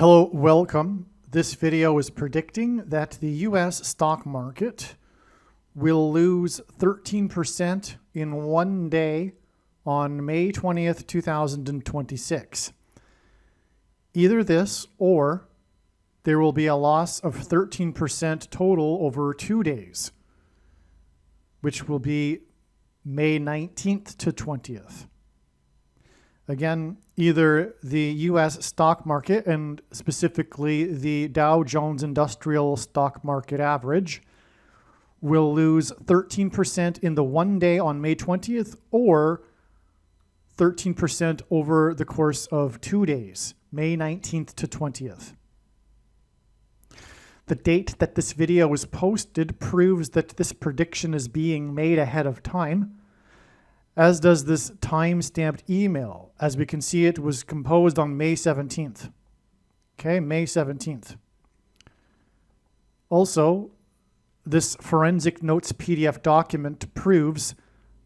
Hello, welcome. This video is predicting that the US stock market will lose 13% in one day on May 20th, 2026. Either this or there will be a loss of 13% total over 2 days, which will be May 19th to 20th. Again, either the U.S. stock market, and specifically the Dow Jones Industrial Stock Market Average, will lose 13% in the one day on May 20th, or 13% over the course of 2 days, May 19th to 20th. The date that this video was posted proves that this prediction is being made ahead of time, as does this time-stamped email. As we can see, it was composed on May 17th. Okay, May 17th. Also, this forensic notes PDF document proves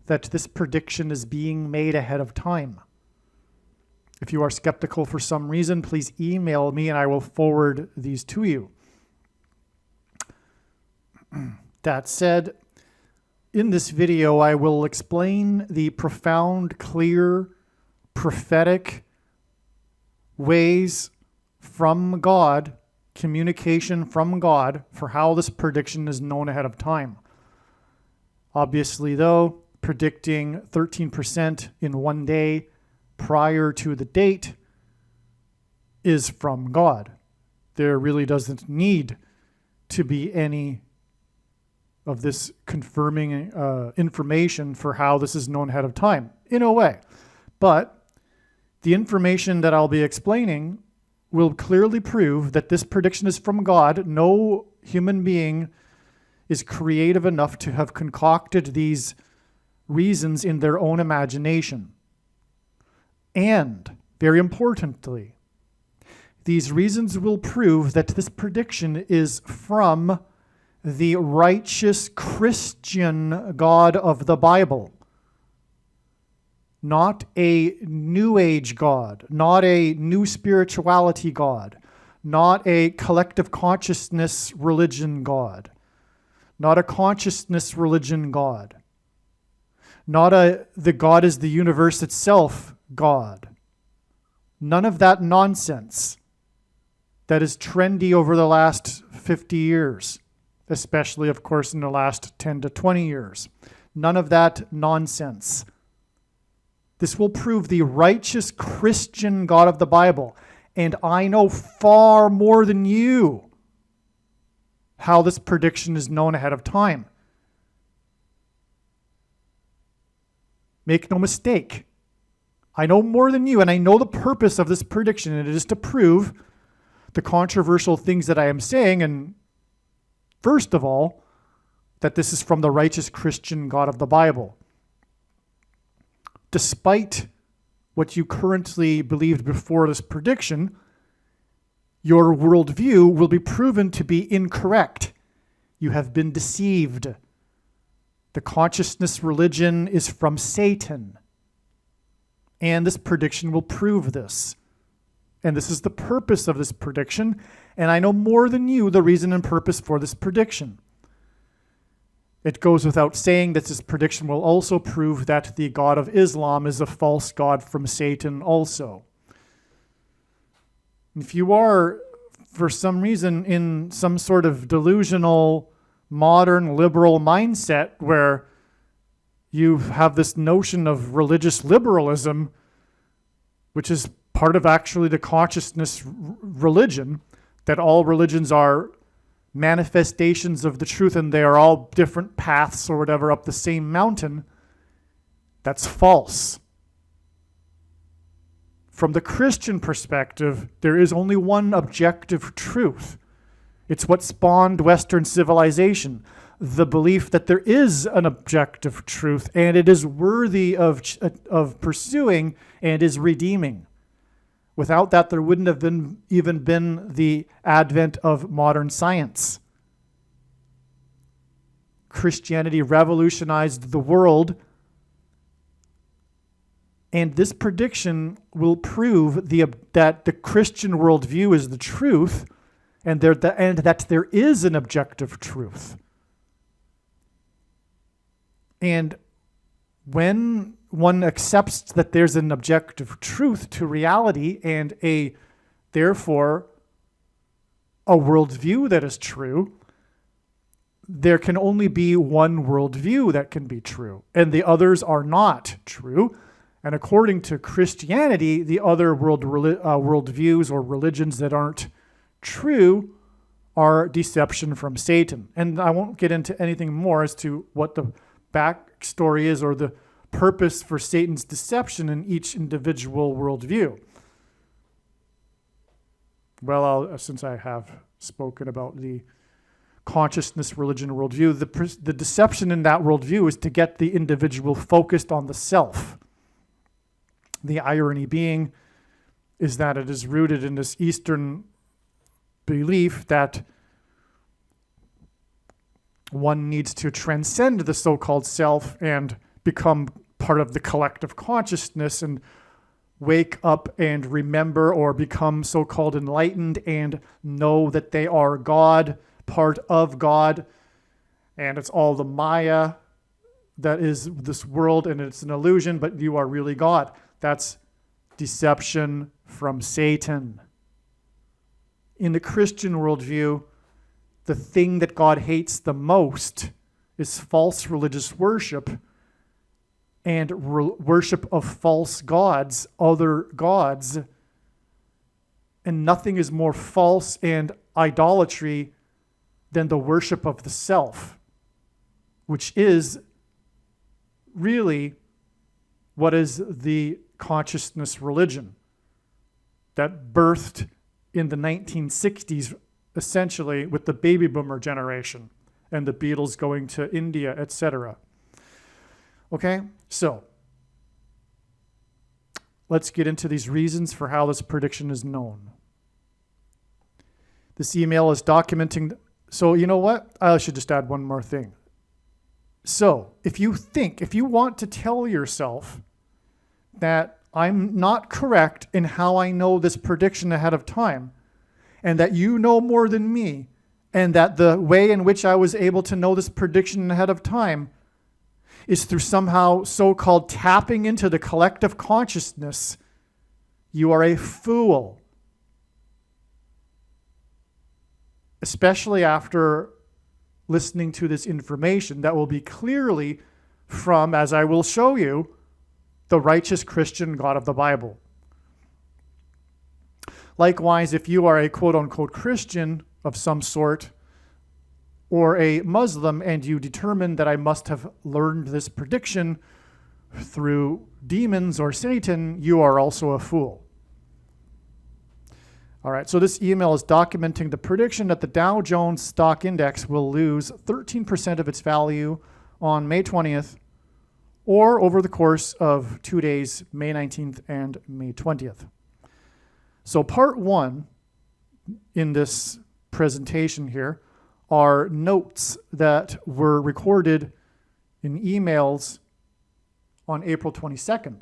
that this prediction is being made ahead of time. If you are skeptical for some reason, please email me and I will forward these to you. That said, in this video, I will explain the profound, clear, prophetic ways from God, communication from God, for how this prediction is known ahead of time. Obviously, though, predicting 13% in one day prior to the date is from God. There really doesn't need to be any of this confirming information for how this is known ahead of time, in a way. But the information that I'll be explaining will clearly prove that this prediction is from God. No human being is creative enough to have concocted these reasons in their own imagination. And, very importantly, these reasons will prove that this prediction is from the righteous Christian God of the Bible. Not a New Age God, not a new spirituality God, not a collective consciousness religion God, not a consciousness religion God, not the God is the universe itself God. None of that nonsense that is trendy over the last 50 years. Especially, of course, in the last 10 to 20 years. None of that nonsense. This will prove the righteous Christian God of the Bible. And I know far more than you how this prediction is known ahead of time. Make no mistake. I know more than you, and I know the purpose of this prediction, and it is to prove the controversial things that I am saying, and first of all, that this is from the righteous Christian God of the Bible. Despite what you currently believed before this prediction, your worldview will be proven to be incorrect. You have been deceived. The consciousness religion is from Satan. And this prediction will prove this. And this is the purpose of this prediction. And I know more than you the reason and purpose for this prediction. It goes without saying that this prediction will also prove that the God of Islam is a false god from Satan also. If you are, for some reason, in some sort of delusional, modern, liberal mindset where you have this notion of religious liberalism, which is part of actually the consciousness religion, that all religions are manifestations of the truth and they are all different paths or whatever up the same mountain, that's false. From the Christian perspective, there is only one objective truth. It's what spawned Western civilization, the belief that there is an objective truth and it is worthy of pursuing and is redeeming. Without that, there wouldn't have even been the advent of modern science. Christianity revolutionized the world And this prediction will prove that the Christian worldview is the truth, and that there is an objective truth. And when one accepts that there's an objective truth to reality and therefore a worldview that is true, there can only be one worldview that can be true, and the others are not true. And according to Christianity, the other worldviews or religions that aren't true are deception from Satan. And I won't get into anything more as to what the backstory is or the purpose for Satan's deception in each individual worldview. Well, since I have spoken about the consciousness religion worldview, the deception in that worldview is to get the individual focused on the self. The irony being is that it is rooted in this Eastern belief that one needs to transcend the so-called self and become part of the collective consciousness and wake up and remember or become so-called enlightened and know that they are God, part of God, and it's all the Maya that is this world and it's an illusion, but you are really God. That's deception from Satan. In the Christian worldview, the thing that God hates the most is false religious worship and worship of false gods, other gods. And nothing is more false and idolatry than the worship of the self, which is really what is the consciousness religion that birthed in the 1960s, essentially with the baby boomer generation and the Beatles going to India, etc. Okay, so let's get into these reasons for how this prediction is known. This email is documenting. So you know what? I should just add one more thing. So if you want to tell yourself that I'm not correct in how I know this prediction ahead of time, and that you know more than me, and that the way in which I was able to know this prediction ahead of time is through somehow so-called tapping into the collective consciousness, you are a fool. Especially after listening to this information that will be clearly from, as I will show you, the righteous Christian God of the Bible. Likewise, if you are a quote-unquote Christian of some sort or a Muslim and you determine that I must have learned this prediction through demons or Satan, you are also a fool. All right, so this email is documenting the prediction that the Dow Jones stock index will lose 13% of its value on May 20th or over the course of 2 days, May 19th and May 20th. So part one in this presentation here are notes that were recorded in emails on April 22nd,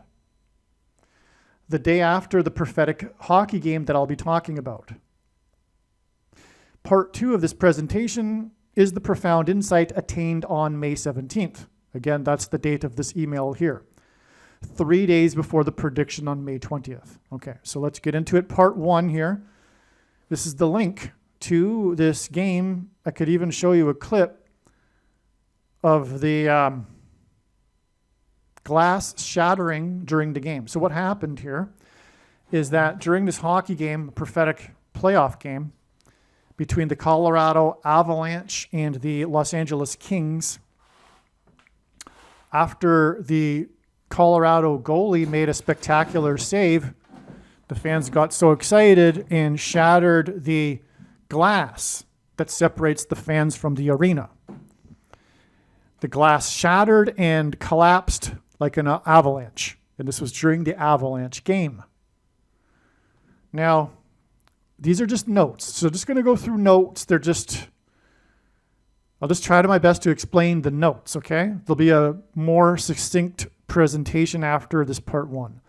the day after the prophetic hockey game that I'll be talking about. Part two of this presentation is the profound insight attained on May 17th. Again, that's the date of this email here. 3 days before the prediction on May 20th. Okay, so let's get into it. Part one here. This is the link to this game. I could even show you a clip of the glass shattering during the game. So what happened here is that during this hockey game, prophetic playoff game between the Colorado Avalanche and the Los Angeles Kings, after the Colorado goalie made a spectacular save, the fans got so excited and shattered the glass that separates the fans from the arena. The glass shattered and collapsed like an avalanche, and this was during the Avalanche game. Now, these are just notes, so just going to go through notes. I'll just try to my best to explain the notes, okay? There'll be a more succinct presentation after this part 1.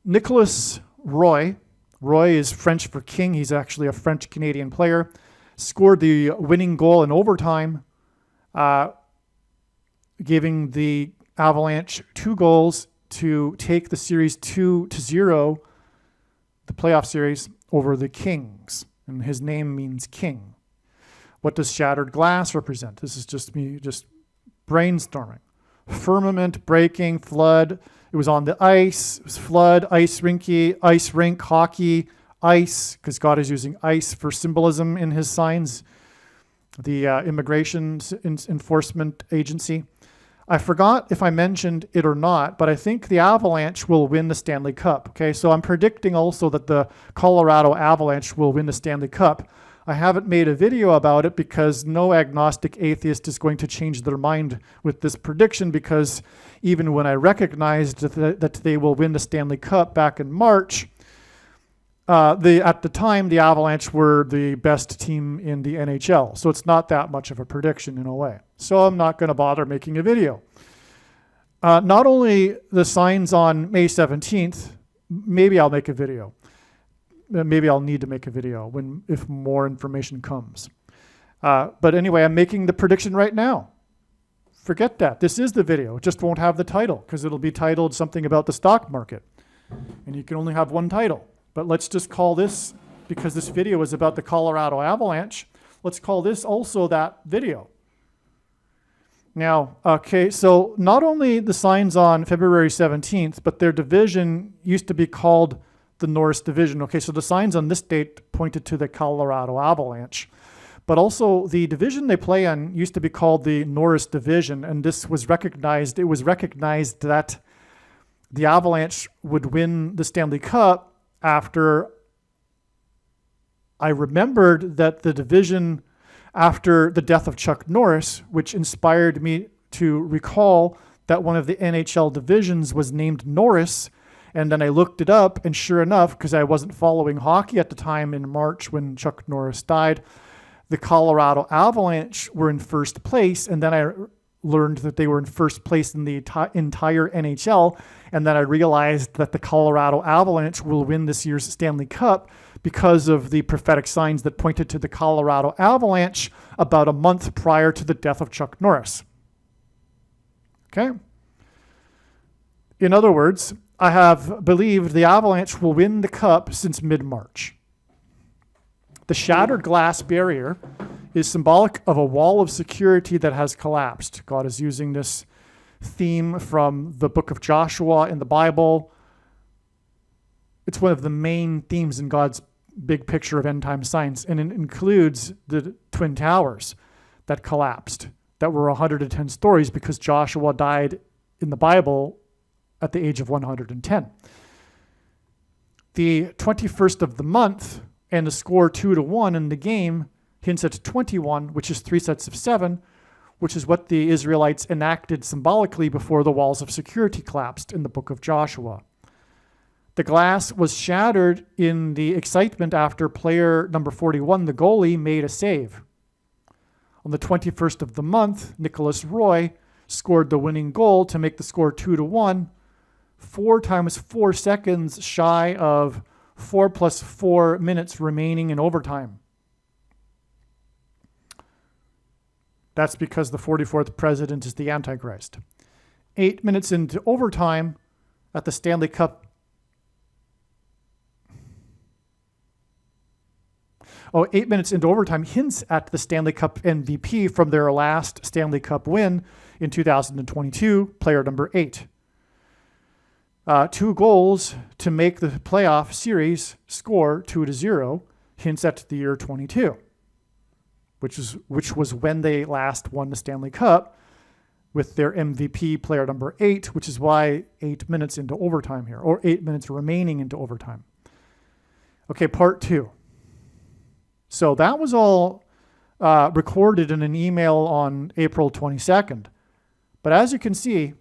Nicolas Roy is French for king. He's actually a French-Canadian player. Scored the winning goal in overtime, giving the Avalanche 2 goals to take the series 2-0, the playoff series, over the Kings. And his name means king. What does shattered glass represent? This is just me just brainstorming. Firmament, breaking, flood. It was on the ice. It was flood, ice rink, hockey, ice, because God is using ice for symbolism in his signs. The Immigration Enforcement Agency. I forgot if I mentioned it or not, but I think the Avalanche will win the Stanley Cup. Okay, so I'm predicting also that the Colorado Avalanche will win the Stanley Cup. I haven't made a video about it because no agnostic atheist is going to change their mind with this prediction, because even when I recognized that they will win the Stanley Cup back in March, at the time, the Avalanche were the best team in the NHL. So it's not that much of a prediction in a way. So I'm not going to bother making a video. Not only the signs on May 17th, maybe I'll make a video. Maybe I'll need to make a video if more information comes. But anyway, I'm making the prediction right now. Forget that. This is the video. It just won't have the title because it'll be titled something about the stock market. And you can only have one title. But let's just call this, because this video is about the Colorado Avalanche, let's call this also that video. Now, okay, so not only the signs on February 17th, but their division used to be called the Norris Division. Okay, so the signs on this date pointed to the Colorado Avalanche. But also the division they play in used to be called the Norris Division, and this was recognized. It was recognized that the Avalanche would win the Stanley Cup after I remembered that the division after the death of Chuck Norris, which inspired me to recall that one of the NHL divisions was named Norris. And then I looked it up, and sure enough, because I wasn't following hockey at the time in March when Chuck Norris died, the Colorado Avalanche were in first place. And then I learned that they were in first place in the entire NHL. And then I realized that the Colorado Avalanche will win this year's Stanley Cup because of the prophetic signs that pointed to the Colorado Avalanche about a month prior to the death of Chuck Norris. Okay? In other words, I have believed the Avalanche will win the Cup since mid-March. The shattered glass barrier is symbolic of a wall of security that has collapsed. God is using this theme from the book of Joshua in the Bible. It's one of the main themes in God's big picture of end time science, and it includes the Twin Towers that collapsed, that were 110 stories because Joshua died in the Bible at the age of 110. The 21st of the month and the score 2-1 in the game hints at 21, which is 3 sets of 7, which is what the Israelites enacted symbolically before the walls of security collapsed in the book of Joshua. The glass was shattered in the excitement after player number 41, the goalie, made a save. On the 21st of the month, Nicolas Roy scored the winning goal to make the score 2-1, 4 times 4 seconds shy of 4 + 4 minutes remaining in overtime. That's because the 44th president is the Antichrist. 8 minutes into overtime at the Stanley Cup. 8 minutes into overtime hints at the Stanley Cup MVP from their last Stanley Cup win in 2022, player number 8. 2 goals to make the playoff series, score 2-0, hints at the year 22, which was when they last won the Stanley Cup with their MVP, player number 8, which is why 8 minutes into overtime here, or 8 minutes remaining into overtime. Okay, part 2. So that was all recorded in an email on April 22nd. But as you can see,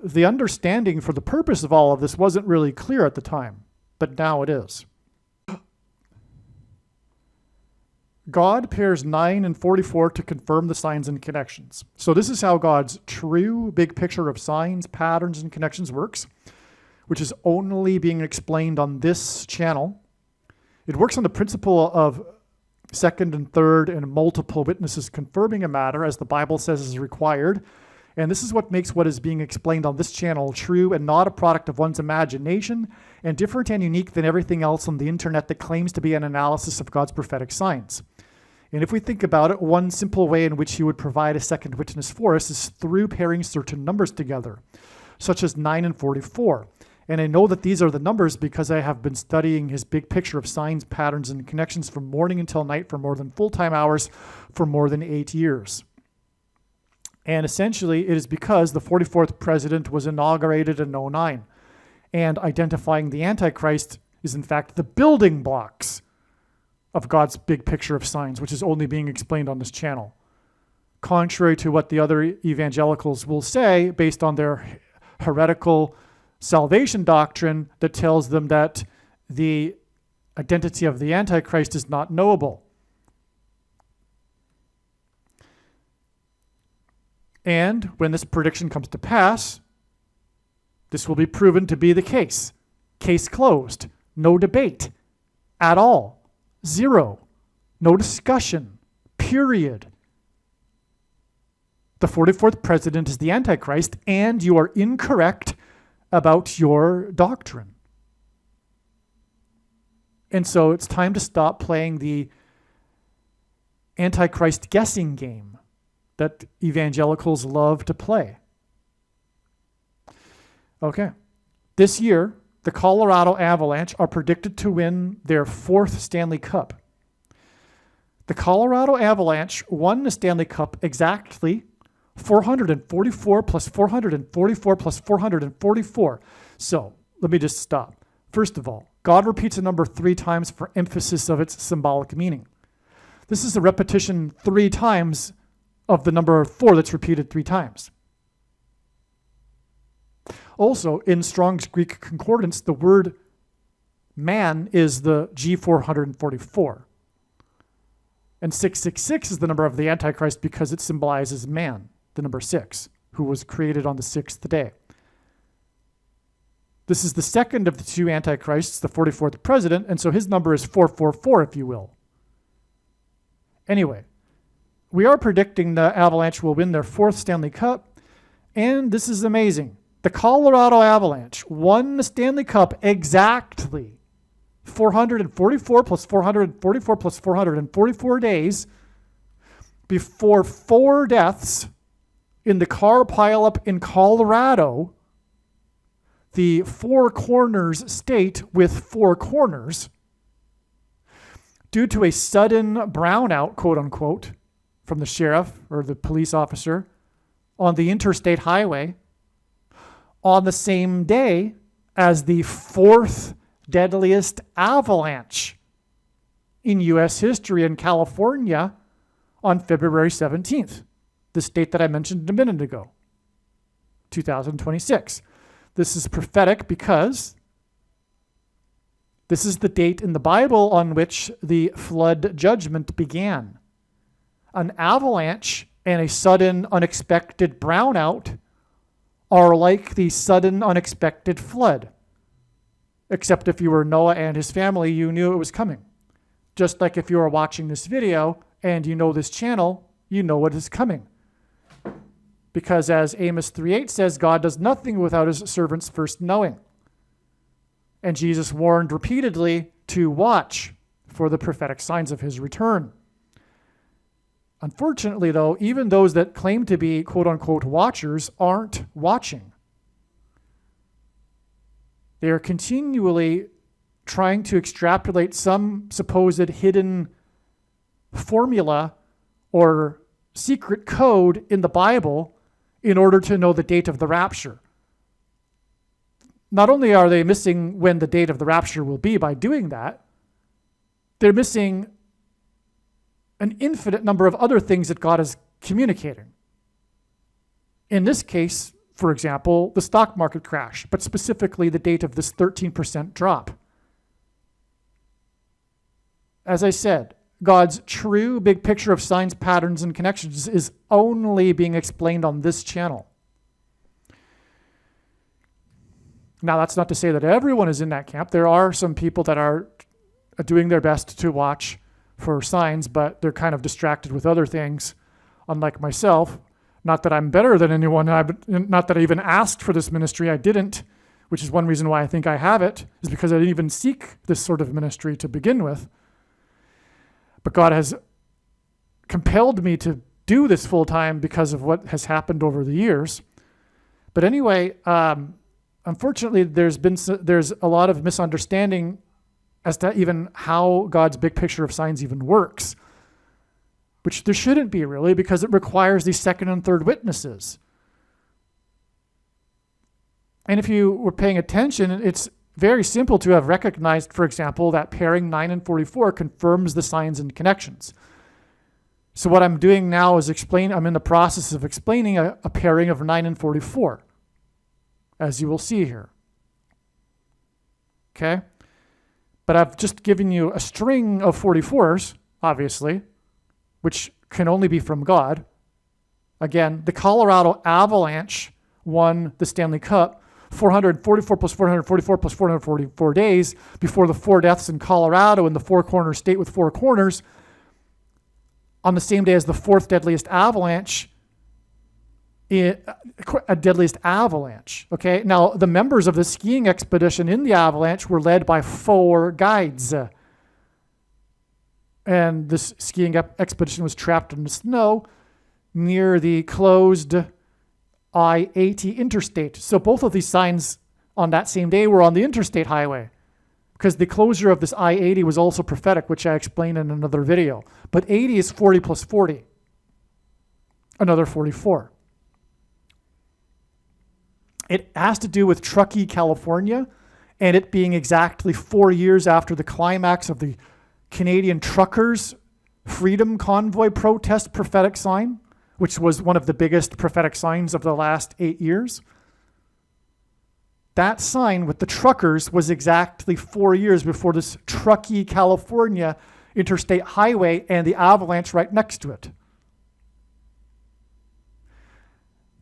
the understanding for the purpose of all of this wasn't really clear at the time, but now it is. God pairs 9 and 44 to confirm the signs and connections. So this is how God's true big picture of signs, patterns, and connections works, which is only being explained on this channel. It works on the principle of second and third and multiple witnesses confirming a matter, as the Bible says is required. And this is what makes what is being explained on this channel true and not a product of one's imagination, and different and unique than everything else on the internet that claims to be an analysis of God's prophetic signs. And if we think about it, one simple way in which he would provide a second witness for us is through pairing certain numbers together, such as 9 and 44. And I know that these are the numbers because I have been studying his big picture of signs, patterns, and connections from morning until night for more than full-time hours for more than 8 years. And essentially, it is because the 44th president was inaugurated in 2009. And identifying the Antichrist is, in fact, the building blocks of God's big picture of signs, which is only being explained on this channel. Contrary to what the other evangelicals will say, based on their heretical salvation doctrine that tells them that the identity of the Antichrist is not knowable. And when this prediction comes to pass, this will be proven to be the case. Case closed. No debate at all. Zero. No discussion. Period. The 44th president is the Antichrist, and you are incorrect about your doctrine. And so it's time to stop playing the Antichrist guessing game that evangelicals love to play. Okay. This year, the Colorado Avalanche are predicted to win their 4th Stanley Cup. The Colorado Avalanche won the Stanley Cup exactly 444 plus 444 plus 444. So let me just stop. First of all, God repeats a number 3 times for emphasis of its symbolic meaning. This is a repetition 3 times of the number 4 that's repeated 3 times. Also, in Strong's Greek Concordance, the word man is the G444. And 666 is the number of the Antichrist because it symbolizes man, the number 6, who was created on the 6th day. This is the second of the 2 Antichrists, the 44th president, and so his number is 444, if you will. Anyway, we are predicting the Avalanche will win their 4th Stanley Cup, and this is amazing. The Colorado Avalanche won the Stanley Cup exactly 444 plus 444 plus 444 days before 4 deaths in the car pileup in Colorado, the 4 corners state with 4 corners, due to a sudden brownout, quote unquote, from the sheriff or the police officer on the interstate highway on the same day as the 4th deadliest avalanche in U.S. history in California on February 17th, the state that I mentioned a minute ago, 2026. This is prophetic because this is the date in the Bible on which the flood judgment began. An avalanche and a sudden unexpected brownout are like the sudden unexpected flood. Except if you were Noah and his family, you knew it was coming. Just like if you are watching this video and you know this channel, you know what is coming. Because as Amos 3:8 says, God does nothing without his servants first knowing. And Jesus warned repeatedly to watch for the prophetic signs of his return. Unfortunately, though, even those that claim to be quote-unquote watchers aren't watching. They are continually trying to extrapolate some supposed hidden formula or secret code in the Bible in order to know the date of the rapture. Not only are they missing when the date of the rapture will be by doing that, they're missing an infinite number of other things that God is communicating. In this case, for example, the stock market crash, but specifically the date of this 13% drop. As I said, God's true big picture of signs, patterns, and connections is only being explained on this channel. Now, that's not to say that everyone is in that camp. There are some people that are doing their best to watch for signs, but they're kind of distracted with other things, unlike myself. Not that I'm better than anyone, not that I even asked for this ministry. I didn't, which is one reason why I think I have it, is because I didn't even seek this sort of ministry to begin with. But God has compelled me to do this full time because of what has happened over the years. But anyway, unfortunately, there's a lot of misunderstanding as to even how God's big picture of signs even works, which there shouldn't be really, because it requires these second and third witnesses. And if you were paying attention, it's very simple to have recognized, for example, that pairing 9 and 44 confirms the signs and connections. So what I'm doing now is I'm in the process of explaining a pairing of 9 and 44, as you will see here. Okay? But I've just given you a string of 44s, obviously, which can only be from God. Again, the Colorado Avalanche won the Stanley Cup 444 plus 444 plus 444 days before the 4 deaths in Colorado in the four-corner state with 4 corners on the same day as the 4th deadliest avalanche, a deadliest avalanche. Okay, now the members of the skiing expedition in the avalanche were led by 4 guides. And this skiing expedition was trapped in the snow near the closed I-80 interstate. So both of these signs on that same day were on the interstate highway, because the closure of this I-80 was also prophetic, which I explained in another video. But 80 is 40 plus 40, another 44. It has to do with Truckee, California, and it being exactly 4 years after the climax of the Canadian truckers' freedom convoy protest prophetic sign, which was one of the biggest prophetic signs of the last 8 years. That sign with the truckers was exactly 4 years before this Truckee, California interstate highway and the avalanche right next to it.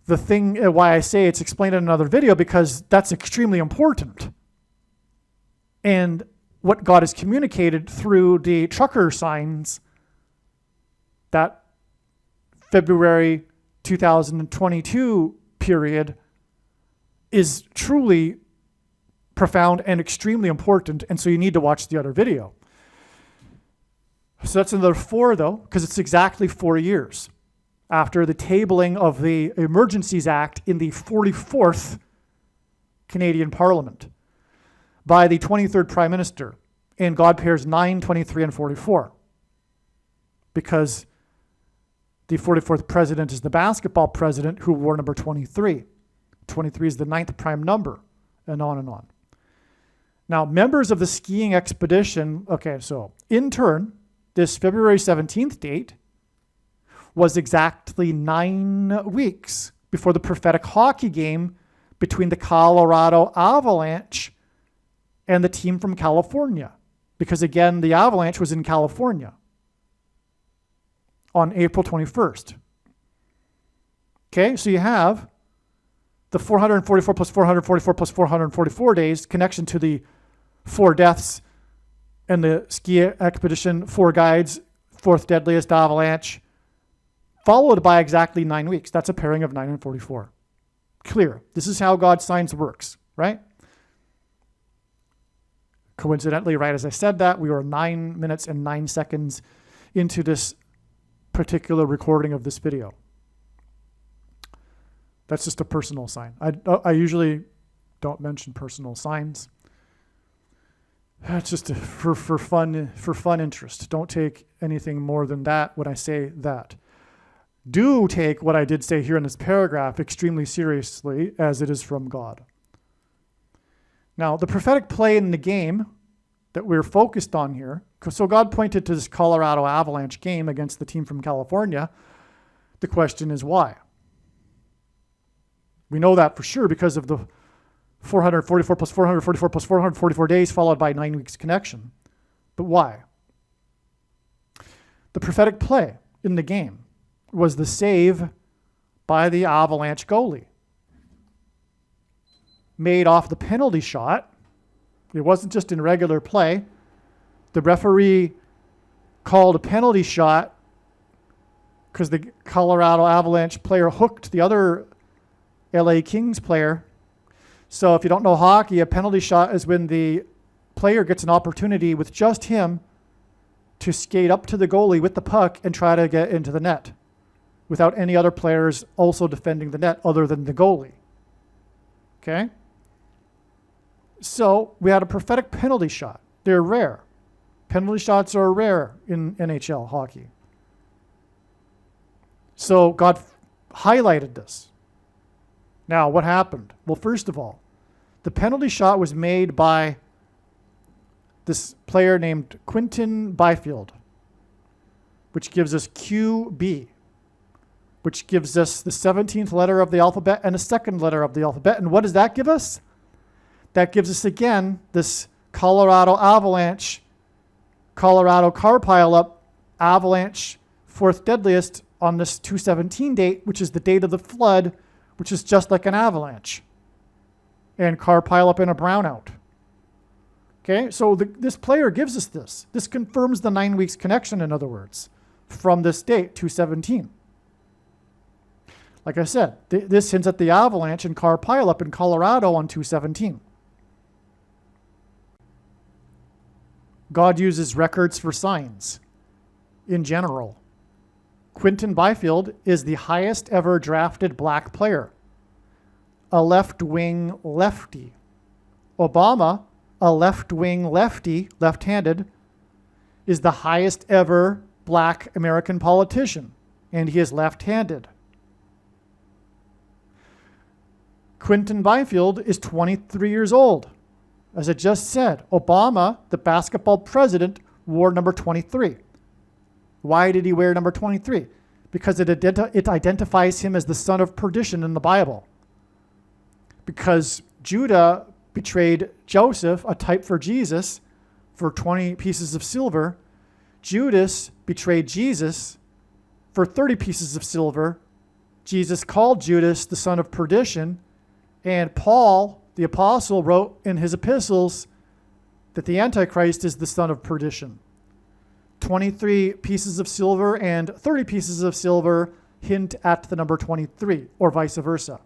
The thing why I say it's explained in another video, because that's extremely important. And what God has communicated through the trucker signs, that February 2022 period, is truly profound and extremely important, and so you need to watch the other video. So that's another 4 though, because it's exactly 4 years after the tabling of the Emergencies Act in the 44th Canadian Parliament by the 23rd Prime Minister, and God pairs 9, 23, and 44, because the 44th president is the basketball president who wore number 23. 23 is the 9th prime number, and on and on. Now, members of the skiing expedition, okay, so in turn, this February 17th date was exactly 9 weeks before the prophetic hockey game between the Colorado Avalanche and the team from California. Because again, the Avalanche was in California on April 21st. Okay, so you have the 444 plus 444 plus 444 days connection to the 4 deaths and the ski expedition, 4 guides, 4th deadliest avalanche, followed by exactly 9 weeks. That's a pairing of 9 and 44. Clear. This is how God's signs works, right? Coincidentally, right as I said that, we were 9 minutes and 9 seconds into this particular recording of this video. That's just a personal sign. I usually don't mention personal signs. It's just for fun interest. Don't take anything more than that when I say that. Do take what I did say here in this paragraph extremely seriously, as it is from God. Now, the prophetic play in the game that we're focused on here, so God pointed to this Colorado Avalanche game against the team from California. The question is why? We know that for sure because of the 444 plus 444 plus 444 days followed by 9 weeks connection. But why? The prophetic play in the game was the save by the Avalanche goalie. Made off the penalty shot. It wasn't just in regular play. The referee called a penalty shot because the Colorado Avalanche player hooked the other LA Kings player. So if you don't know hockey, a penalty shot is when the player gets an opportunity with just him to skate up to the goalie with the puck and try to get into the net without any other players also defending the net other than the goalie. Okay? So we had a prophetic penalty shot. They're rare. Penalty shots are rare in NHL hockey. So God highlighted this. Now, what happened? Well, first of all, the penalty shot was made by this player named Quinton Byfield, which gives us QB, which gives us the 17th letter of the alphabet and the second letter of the alphabet. And what does that give us? That gives us, again, this Colorado Avalanche, Colorado car pileup, Avalanche, fourth deadliest on this 2/17 date, which is the date of the flood, which is just like an avalanche, and car pileup in a brownout. Okay, so this player gives us this. This confirms the 9 weeks connection, in other words, from this date, 2/17. Like I said, this hints at the avalanche and car pileup in Colorado on 2/17. God uses records for signs in general. Quinton Byfield is the highest ever drafted black player, a left-wing lefty. Obama, a left-wing lefty, left-handed, is the highest ever black American politician, and he is left-handed. Quinton Byfield is 23 years old. As I just said, Obama, the basketball president, wore number 23. Why did he wear number 23? Because it identifies him as the son of perdition in the Bible. Because Judah betrayed Joseph, a type for Jesus, for 20 pieces of silver. Judas betrayed Jesus for 30 pieces of silver. Jesus called Judas the son of perdition. And Paul, the apostle, wrote in his epistles that the Antichrist is the son of perdition. 23 pieces of silver and 30 pieces of silver hint at the number 23, or vice versa.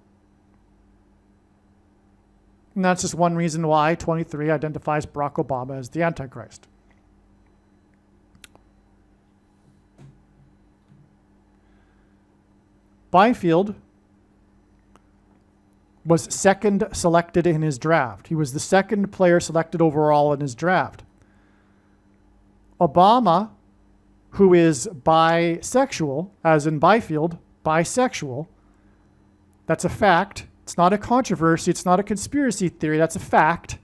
And that's just one reason why 23 identifies Barack Obama as the Antichrist. Byfield was second selected in his draft. He was the second player selected overall in his draft. Obama, who is bisexual, as in Byfield, bisexual, that's a fact. It's not a controversy. It's not a conspiracy theory. That's a fact.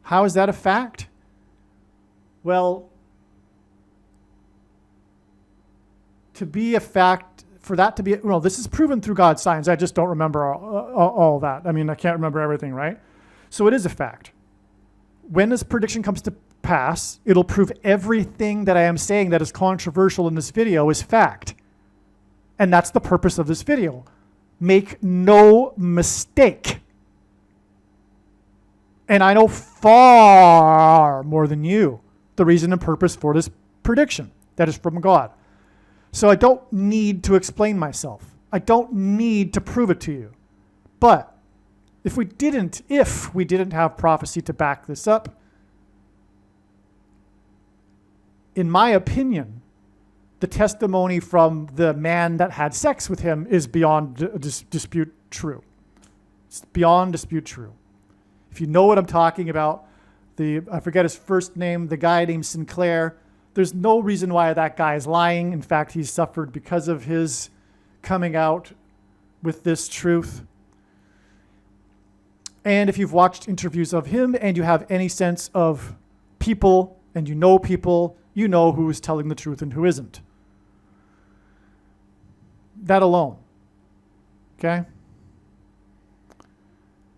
How is that a fact? Well, to be a fact, for that to be, well, this is proven through God's signs. I just don't remember all that. I mean, I can't remember everything, right? So it is a fact. When this prediction comes to pass, it'll prove everything that I am saying that is controversial in this video is fact. And that's the purpose of this video. Make no mistake. And I know far more than you the reason and purpose for this prediction that is from God. So I don't need to explain myself. I don't need to prove it to you. But if we didn't have prophecy to back this up, in my opinion, the testimony from the man that had sex with him is beyond dispute true. It's beyond dispute true. If you know what I'm talking about, I forget his first name, the guy named Sinclair, there's no reason why that guy is lying. In fact, he's suffered because of his coming out with this truth. And if you've watched interviews of him and you have any sense of people and you know people, you know who is telling the truth and who isn't. That alone. Okay?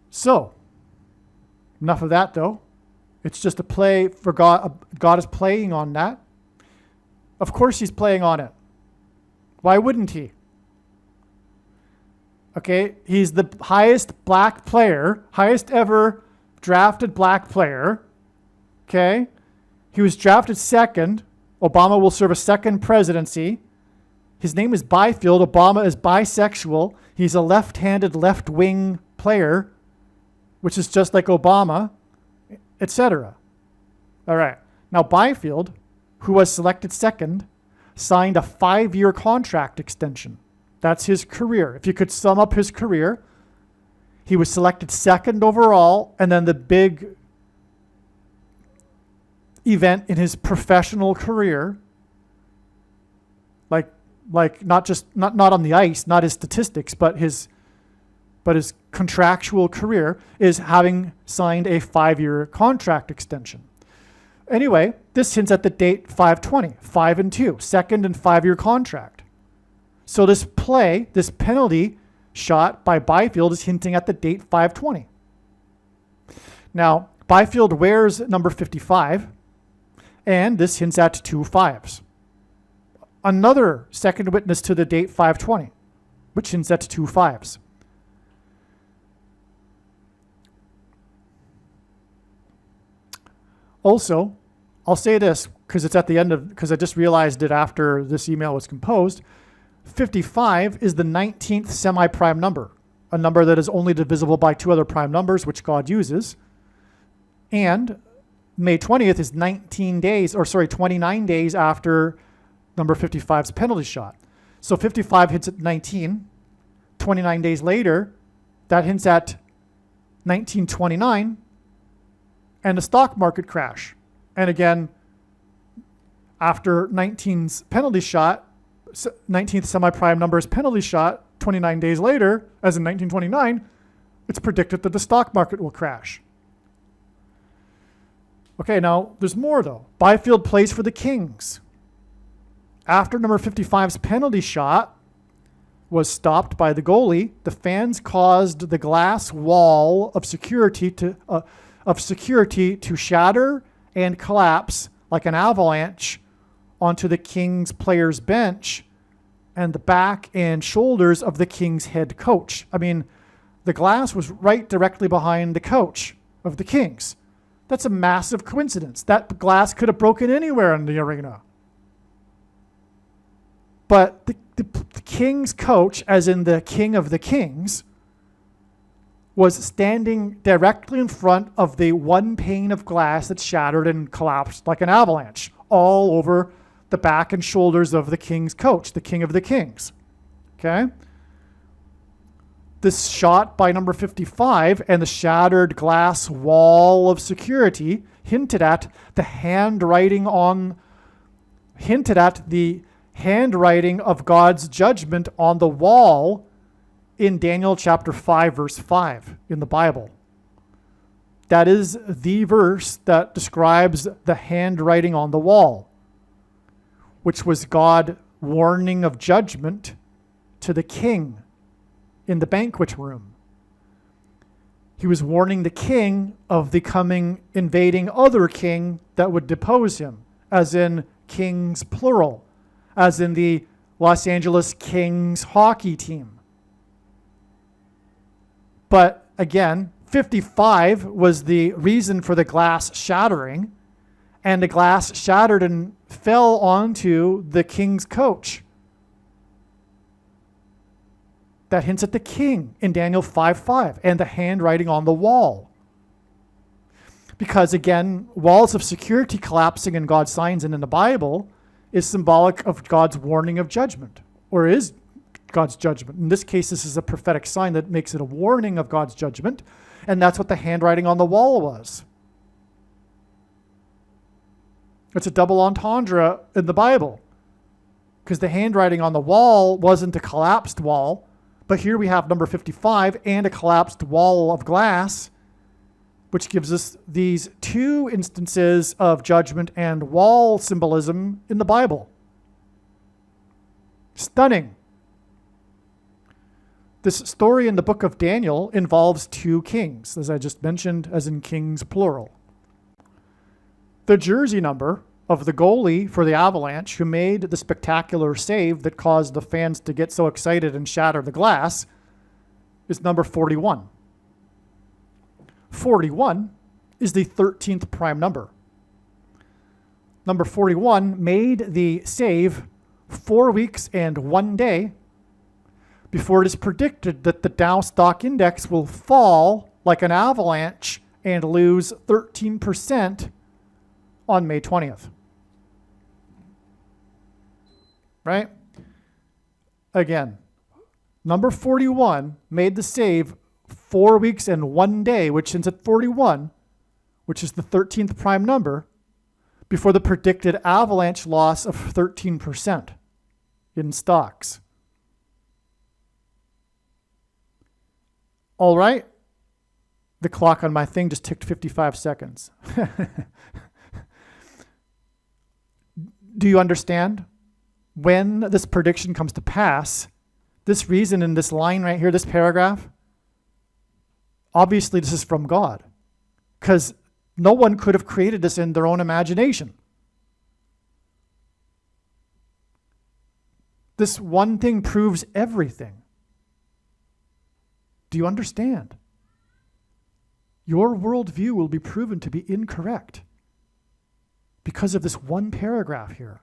So, enough of that though. It's just a play for God. God is playing on that. Of course he's playing on it. Why wouldn't he? Okay, he's the highest black player, highest ever drafted black player. Okay, he was drafted second. Obama will serve a second presidency. His name is Byfield. Obama is bisexual. He's a left-handed, left-wing player, which is just like Obama, etc. All right. Now, Byfield, who was selected second, signed a 5-year contract extension. That's his career. If you could sum up his career, he was selected second overall, and then the big event in his professional career, like not on the ice, not his statistics, but his contractual career, is having signed a 5-year contract extension. Anyway, this hints at the date 5/20, 5-2, second and 5-year contract. So this penalty shot by Byfield is hinting at the date 5/20. Now, Byfield wears number 55, and this hints at 2 5s. Another second witness to the date 5/20, which hints at 2 5s. Also, I'll say this because it's at the end of, because I just realized it after this email was composed. 55 is the 19th semi-prime number, a number that is only divisible by 2 other prime numbers, which God uses. And May 20th is 29 days after number 55's penalty shot. So 55 hits at 19. 29 days later, that hints at 1929 and a stock market crash. And again, after 19's penalty shot, 19th semi-prime number's penalty shot, 29 days later, as in 1929, it's predicted that the stock market will crash. Okay, now there's more though. Byfield plays for the Kings. After number 55's penalty shot was stopped by the goalie, the fans caused the glass wall of security to shatter and collapse like an avalanche onto the Kings players' bench and the back and shoulders of the Kings head coach. I mean, the glass was right directly behind the coach of the Kings. That's a massive coincidence. That glass could have broken anywhere in the arena. But the Kings coach, as in the King of the Kings, was standing directly in front of the one pane of glass that shattered and collapsed like an avalanche all over the back and shoulders of the Kings coach, the King of the Kings. Okay? This shot by number 55 and the shattered glass wall of security hinted at the handwriting of God's judgment on the wall in Daniel chapter 5, verse 5 in the Bible. That is the verse that describes the handwriting on the wall, which was God warning of judgment to the king in the banquet room. He was warning the king of the coming invading other king that would depose him, as in kings plural, as in the Los Angeles Kings hockey team. But again, 55 was the reason for the glass shattering, and the glass shattered and fell onto the King's coach. That hints at the king in Daniel 5:5 and the handwriting on the wall. Because again, walls of security collapsing in God's signs and in the Bible is symbolic of God's warning of judgment, or is God's judgment. In this case, this is a prophetic sign that makes it a warning of God's judgment, and that's what the handwriting on the wall was. It's a double entendre in the Bible, because the handwriting on the wall wasn't a collapsed wall, but here we have number 55 and a collapsed wall of glass, which gives us these 2 instances of judgment and wall symbolism in the Bible. Stunning. This story in the book of Daniel involves 2 kings, as I just mentioned, as in kings plural. The jersey number of the goalie for the Avalanche who made the spectacular save that caused the fans to get so excited and shatter the glass is number 41. 41 is the 13th prime number. Number 41 made the save 4 weeks and 1 day before it is predicted that the Dow stock index will fall like an avalanche and lose 13% on May 20th. Right? Again, number 41 made the save 4 weeks and 1 day, which ends at 41, which is the 13th prime number, before the predicted avalanche loss of 13% in stocks. All right. The clock on my thing just ticked 55 seconds. Do you understand? When this prediction comes to pass, this reason in this line right here, this paragraph, obviously this is from God, because no one could have created this in their own imagination. This one thing proves everything. Do you understand? Your worldview will be proven to be incorrect because of this one paragraph here.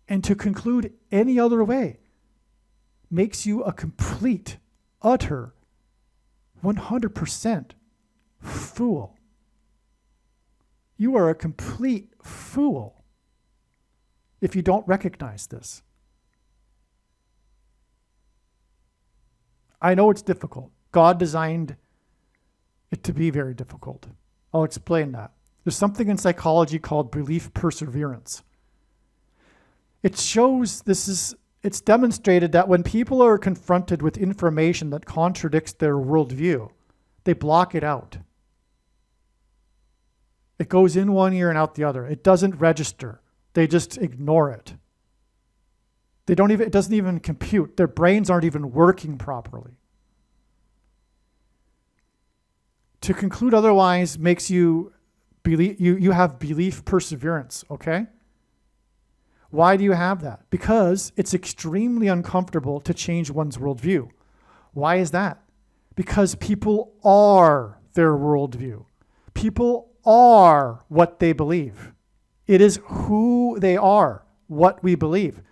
And to conclude any other way makes you a complete, utter, 100% fool. You are a complete fool if you don't recognize this. I know it's difficult. God designed it to be very difficult. I'll explain that. There's something in psychology called belief perseverance. It shows it's demonstrated that when people are confronted with information that contradicts their worldview, they block it out. It goes in one ear and out the other. It doesn't register. They just ignore it. It doesn't even compute. Their brains aren't even working properly. To conclude otherwise makes you believe you have belief perseverance, okay? Why do you have that? Because it's extremely uncomfortable to change one's worldview. Why is that? Because people are their worldview. People are what they believe. It is who they are, what we believe.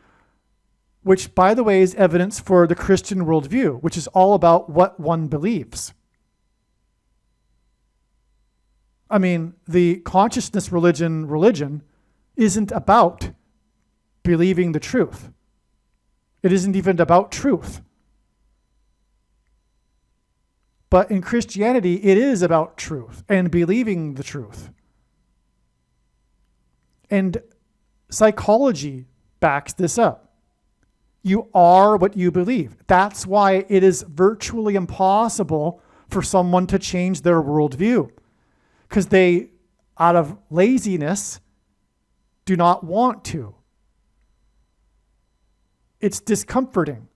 Which, by the way, is evidence for the Christian worldview, which is all about what one believes. I mean, the consciousness religion isn't about believing the truth. It isn't even about truth. But in Christianity, it is about truth and believing the truth. And psychology backs this up. You are what you believe. That's why it is virtually impossible for someone to change their worldview. Because they, out of laziness, do not want to. It's discomforting.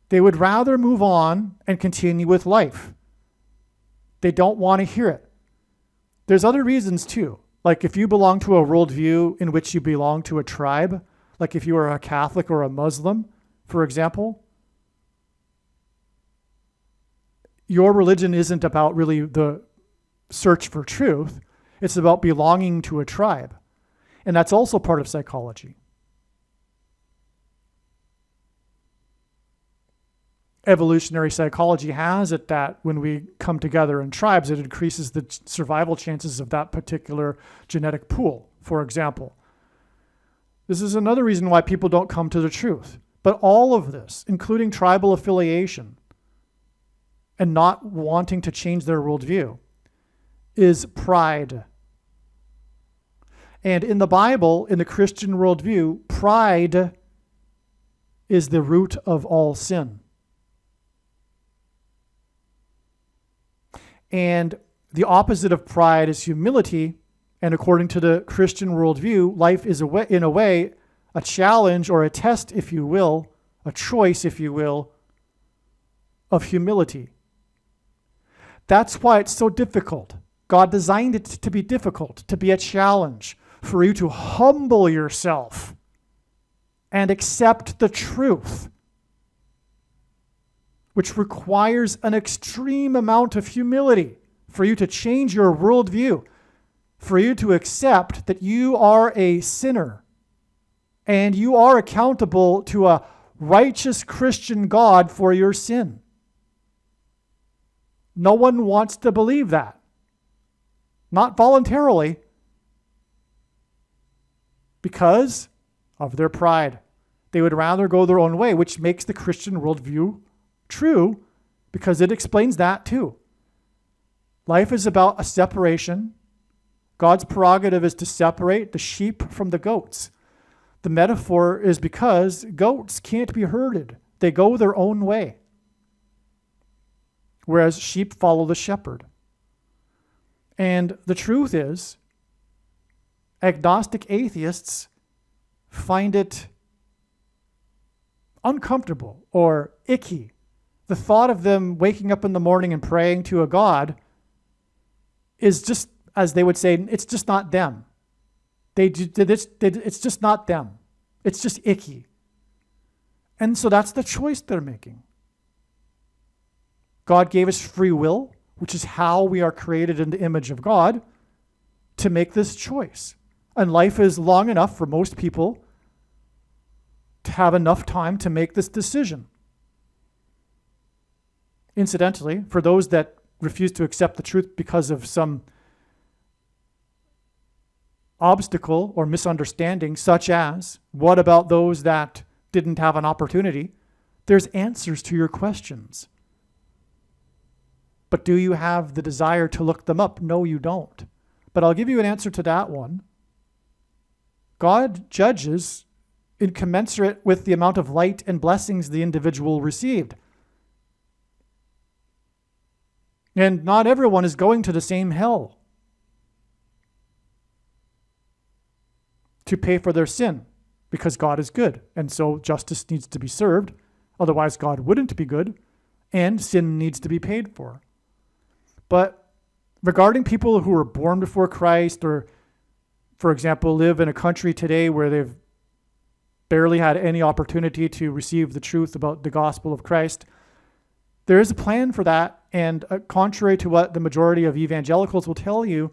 They would rather move on and continue with life. They don't want to hear it. There's other reasons too. Like if you belong to a worldview in which you belong to a tribe, like if you are a Catholic or a Muslim, for example, your religion isn't about really the search for truth. It's about belonging to a tribe. And that's also part of psychology. Evolutionary psychology has it that when we come together in tribes, it increases the survival chances of that particular genetic pool, for example. This is another reason why people don't come to the truth. But all of this, including tribal affiliation and not wanting to change their worldview, is pride. And in the Bible, in the Christian worldview, pride is the root of all sin. And the opposite of pride is humility. And according to the Christian worldview, life is in a way a challenge or a test, if you will, a choice, if you will, of humility. That's why it's so difficult God designed it to be difficult, to be a challenge, for you to humble yourself and accept the truth, which requires an extreme amount of humility for you to change your worldview, for you to accept that you are a sinner and you are accountable to a righteous Christian God for your sin. No one wants to believe that. Not voluntarily, because of their pride. They would rather go their own way, which makes the Christian worldview true, because it explains that too. Life is about a separation. God's prerogative is to separate the sheep from the goats. The metaphor is because goats can't be herded. They go their own way, whereas sheep follow the shepherd. And the truth is, agnostic atheists find it uncomfortable or icky. The thought of them waking up in the morning and praying to a God is just, as they would say, it's just not them. It's just not them. It's just icky. And so that's the choice they're making. God gave us free will, which is how we are created in the image of God, to make this choice. And life is long enough for most people to have enough time to make this decision. Incidentally, for those that refuse to accept the truth because of some obstacle or misunderstanding, such as, what about those that didn't have an opportunity? There's answers to your questions. But do you have the desire to look them up? No, you don't. But I'll give you an answer to that one. God judges in commensurate with the amount of light and blessings the individual received. And not everyone is going to the same hell to pay for their sin, because God is good. And so justice needs to be served. Otherwise, God wouldn't be good, and sin needs to be paid for. But regarding people who were born before Christ, or, for example, live in a country today where they've barely had any opportunity to receive the truth about the gospel of Christ, there is a plan for that. And contrary to what the majority of evangelicals will tell you,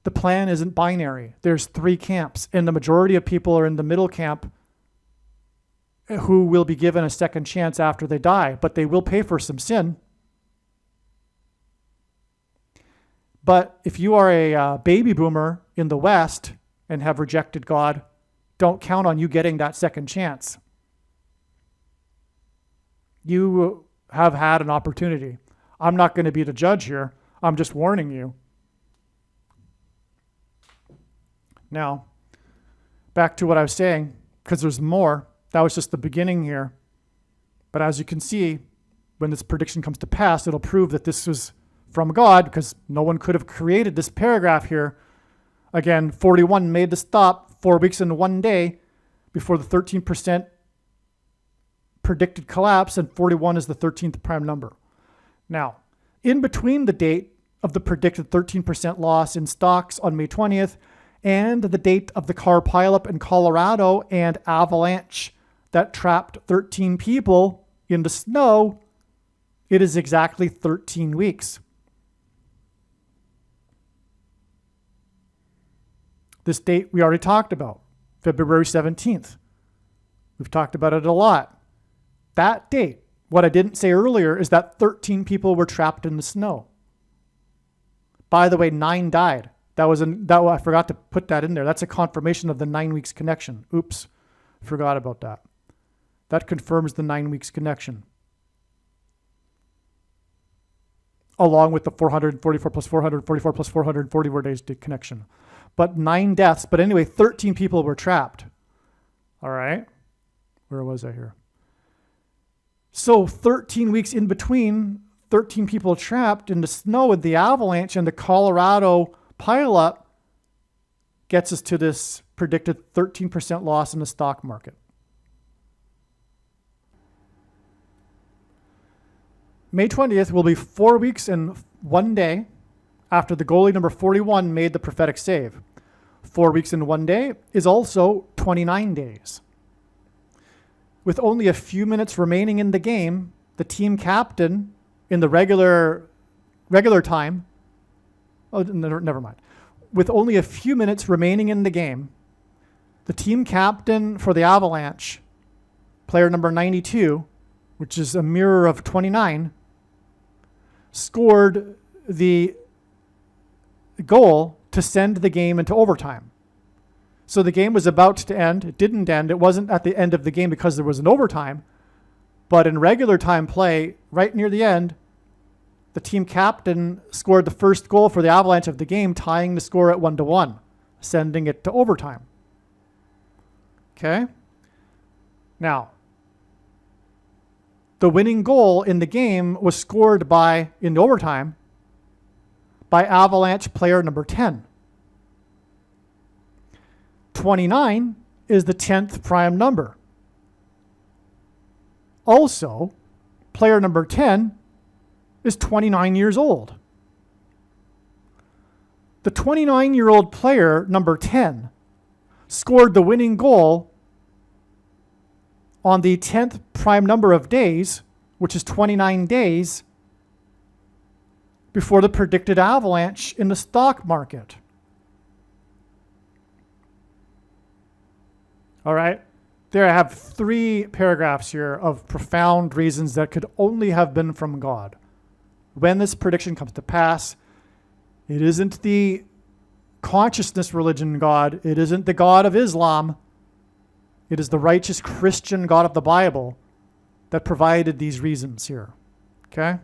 the plan isn't binary. There's 3 camps, and the majority of people are in the middle camp, who will be given a second chance after they die, but they will pay for some sin. But if you are a baby boomer in the West and have rejected God, don't count on you getting that second chance. You have had an opportunity. I'm not going to be the judge here. I'm just warning you. Now, back to what I was saying, because there's more. That was just the beginning here. But as you can see, when this prediction comes to pass, it'll prove that this was from God, because no one could have created this paragraph here. Again, 41 made the stop 4 weeks and 1 day before the 13% predicted collapse, and 41 is the 13th prime number. Now, in between the date of the predicted 13% loss in stocks on May 20th and the date of the car pileup in Colorado and avalanche that trapped 13 people in the snow, it is exactly 13 weeks. This date we already talked about, February 17th. We've talked about it a lot. That date, what I didn't say earlier, is that 13 people were trapped in the snow. By the way, 9 died. I forgot to put that in there. That's a confirmation of the 9 weeks connection. Oops, forgot about that. That confirms the 9 weeks connection, along with the 444 plus 444 plus 440 days connection. But 9 deaths. But anyway, 13 people were trapped. All right. Where was I here? So 13 weeks in between, 13 people trapped in the snow with the avalanche and the Colorado pileup gets us to this predicted 13% loss in the stock market. May 20th will be 4 weeks and 1 day after the goalie number 41 made the prophetic save. 4 weeks and 1 day is also 29 days. With only a few minutes remaining in the game, the team captain in the regular time, never mind. With only a few minutes remaining in the game, the team captain for the Avalanche, player number 92, which is a mirror of 29, scored the goal to send the game into overtime. So the game was about to end. It didn't end. It wasn't at the end of the game because there was an overtime. But in regular time play, right near the end, the team captain scored the first goal for the Avalanche of the game, tying the score at 1-1, sending it to overtime. Okay? Now, the winning goal in the game was scored in overtime by Avalanche player number 10. 29 is the 10th prime number. Also, player number 10 is 29 years old. The 29-year-old player, number 10, scored the winning goal on the 10th prime number of days, which is 29 days, before the predicted avalanche in the stock market. All right? There I have 3 paragraphs here of profound reasons that could only have been from God. When this prediction comes to pass, it isn't the consciousness religion God. It isn't the God of Islam. It is the righteous Christian God of the Bible that provided these reasons here. Okay?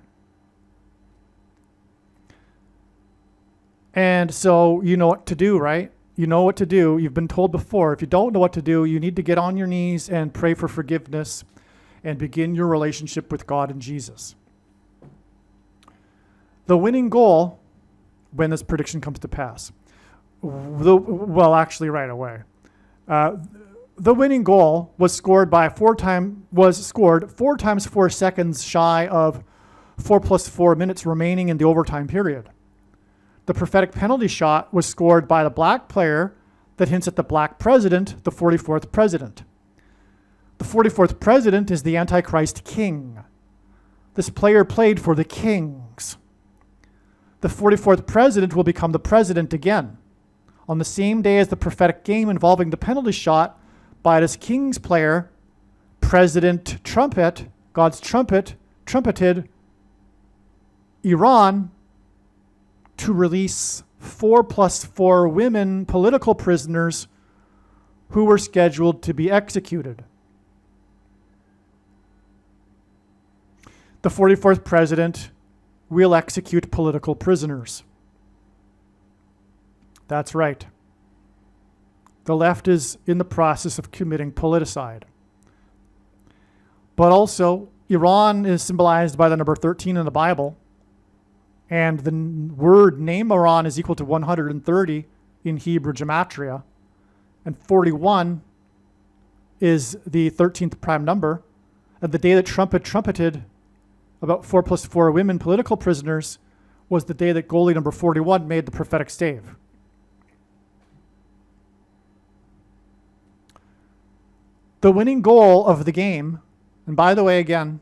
And so you know what to do, right? You know what to do. You've been told before. If you don't know what to do, you need to get on your knees and pray for forgiveness and begin your relationship with God and Jesus. The winning goal, when this prediction comes to pass, right away. The winning goal was scored 4 times 4 seconds shy of 4 + 4 minutes remaining in the overtime period. The prophetic penalty shot was scored by the black player that hints at the black president, the 44th president. The 44th president is the Antichrist king. This player played for the Kings. The 44th president will become the president again on the same day as the prophetic game involving the penalty shot by this Kings player, President Trumpet, God's trumpet, trumpeted Iran to release 4 + 4 women political prisoners who were scheduled to be executed. The 44th president will execute political prisoners. That's right. The left is in the process of committing politicide. But also, Iran is symbolized by the number 13 in the Bible. And the word name Iran is equal to 130 in Hebrew gematria. And 41 is the 13th prime number. And the day that trumpeted about 4 + 4 women political prisoners was the day that goalie number 41 made the prophetic save. The winning goal of the game, and by the way, again,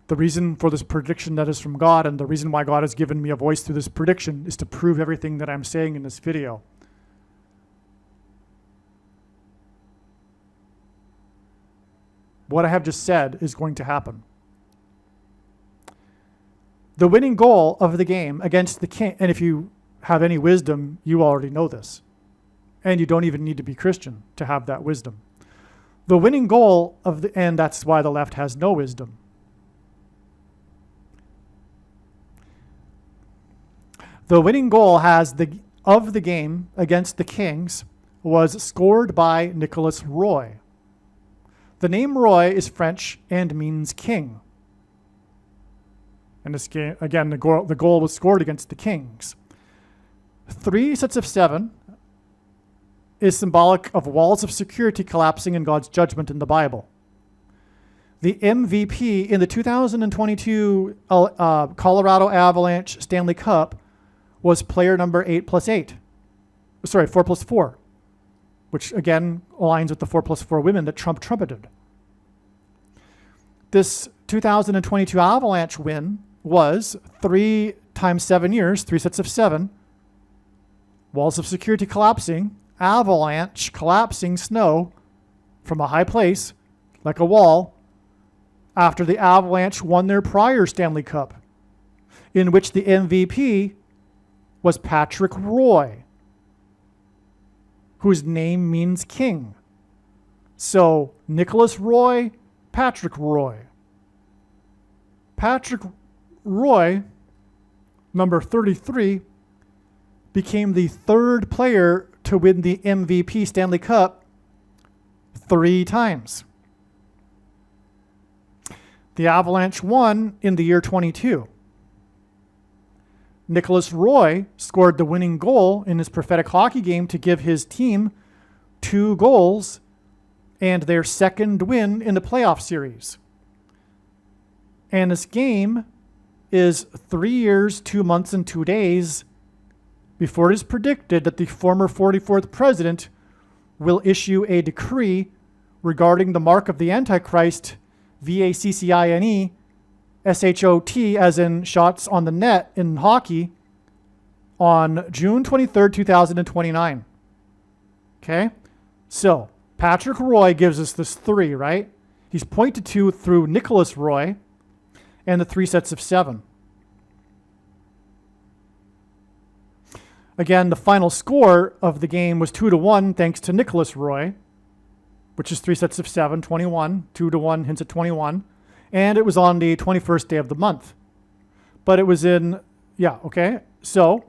the reason for this prediction that is from God and the reason why God has given me a voice through this prediction is to prove everything that I'm saying in this video. What I have just said is going to happen. The winning goal of the game against the king, and if you have any wisdom, you already know this. And you don't even need to be Christian to have that wisdom. The winning goal and that's why the left has no wisdom. The winning goal of the game against the Kings was scored by Nicolas Roy. The name Roy is French and means king. And this game, again, the goal was scored against the Kings. 3 sets of 7 is symbolic of walls of security collapsing in God's judgment in the Bible. The MVP in the 2022 Colorado Avalanche Stanley Cup was player number 4+4, which again aligns with the 4+4 women that Trump trumpeted. This 2022 Avalanche win was 3 times 7 years, 3 sets of 7, walls of security collapsing, avalanche collapsing snow from a high place, like a wall, after the Avalanche won their prior Stanley Cup, in which the MVP was Patrick Roy, whose name means king. So, Nicholas Roy, Patrick Roy. Patrick Roy, number 33, became the 3rd player to win the MVP Stanley Cup 3 times. The Avalanche won in the year 22. Nicholas Roy scored the winning goal in his prophetic hockey game to give his team 2 goals and their 2nd win in the playoff series. And this game is 3 years, 2 months, and 2 days before it is predicted that the former 44th president will issue a decree regarding the mark of the Antichrist, VACCINE, SHOT, as in shots on the net in hockey, on June 23rd, 2029. Okay? So, Patrick Roy gives us this 3, right? He's pointed to through Nicholas Roy and the 3 sets of 7. Again, the final score of the game was 2-1 thanks to Nicholas Roy, which is 3 sets of 7, 21. 2-1 hints at 21. And it was on the 21st day of the month. But it was in, So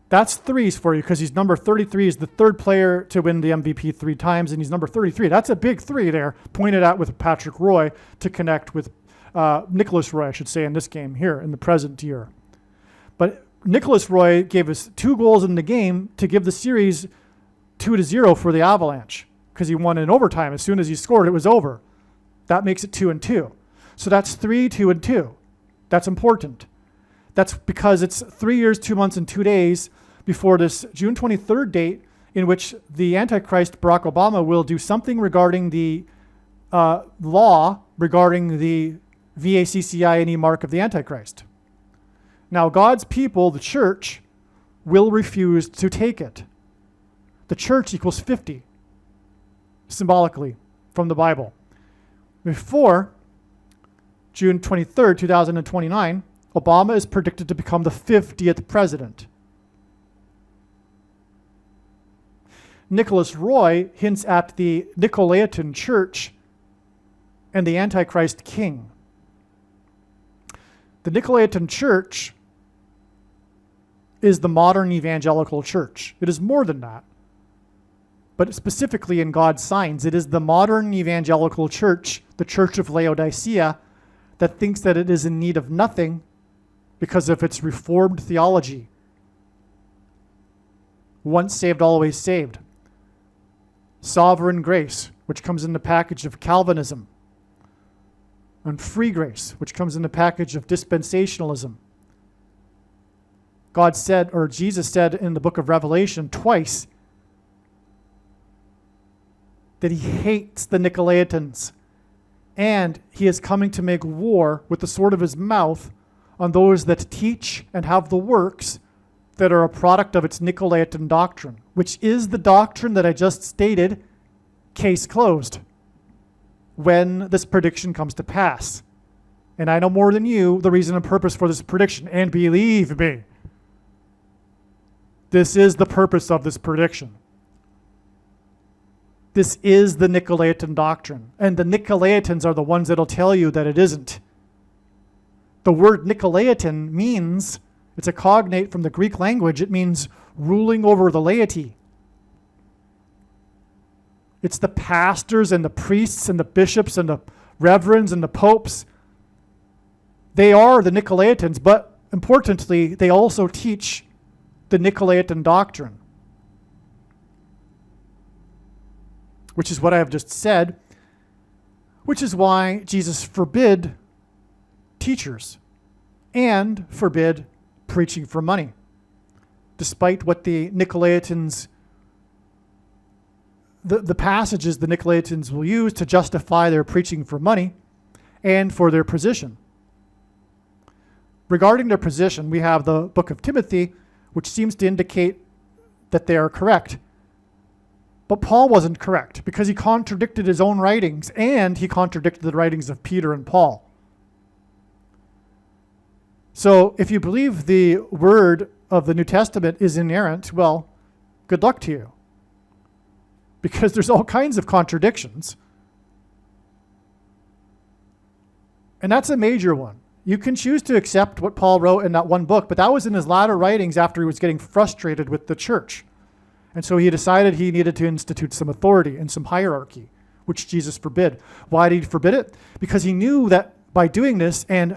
that's 3s for you because he's number 33. He's the 3rd player to win the MVP 3 times, and he's number 33. That's a big 3 there, pointed at with Patrick Roy to connect with Nicholas Roy, I should say, in this game here in the present year. But Nicholas Roy gave us 2 goals in the game to give the series 2-0 for the Avalanche because he won in overtime. As soon as he scored, it was over. That makes it 2-2. So that's 3, 2, and 2. That's important. That's because it's 3 years, 2 months, and 2 days before this June 23rd date in which the Antichrist, Barack Obama, will do something regarding the law regarding the VACCINE mark of the Antichrist. Now, God's people, the church, will refuse to take it. The church equals 50, symbolically, from the Bible. Before June 23rd, 2029, Obama is predicted to become the 50th president. Nicholas Roy hints at the Nicolaitan Church and the Antichrist king. The Nicolaitan Church is the modern evangelical church. It is more than that. But specifically in God's signs, it is the modern evangelical church, the Church of Laodicea, that thinks that it is in need of nothing because of its reformed theology. Once saved, always saved. Sovereign grace, which comes in the package of Calvinism. And free grace, which comes in the package of dispensationalism. God said, or Jesus said in the book of Revelation twice, that he hates the Nicolaitans, and he is coming to make war with the sword of his mouth on those that teach and have the works that are a product of its Nicolaitan doctrine, which is the doctrine that I just stated, case closed, when this prediction comes to pass. And I know more than you the reason and purpose for this prediction, and believe me, this is the purpose of this prediction. This is the Nicolaitan doctrine. And the Nicolaitans are the ones that'll tell you that it isn't. The word Nicolaitan means, it's a cognate from the Greek language, it means ruling over the laity. It's the pastors and the priests and the bishops and the reverends and the popes. They are the Nicolaitans, but importantly, they also teach the Nicolaitan doctrine, which is what I have just said. which is why Jesus forbid teachers and forbid preaching for money, despite what the Nicolaitans, the passages the Nicolaitans will use to justify their preaching for money and for their position. Regarding their position, we have the book of Timothy, which seems to indicate that they are correct. But Paul wasn't correct because he contradicted his own writings and he contradicted the writings of Peter and Paul. So if you believe the word of the New Testament is inerrant, well, good luck to you. Because there's all kinds of contradictions. And that's a major one. You can choose to accept what Paul wrote in that one book, but that was in his latter writings after he was getting frustrated with the church. And so he decided he needed to institute some authority and some hierarchy, which Jesus forbid. Why did he forbid it? Because he knew that by doing this and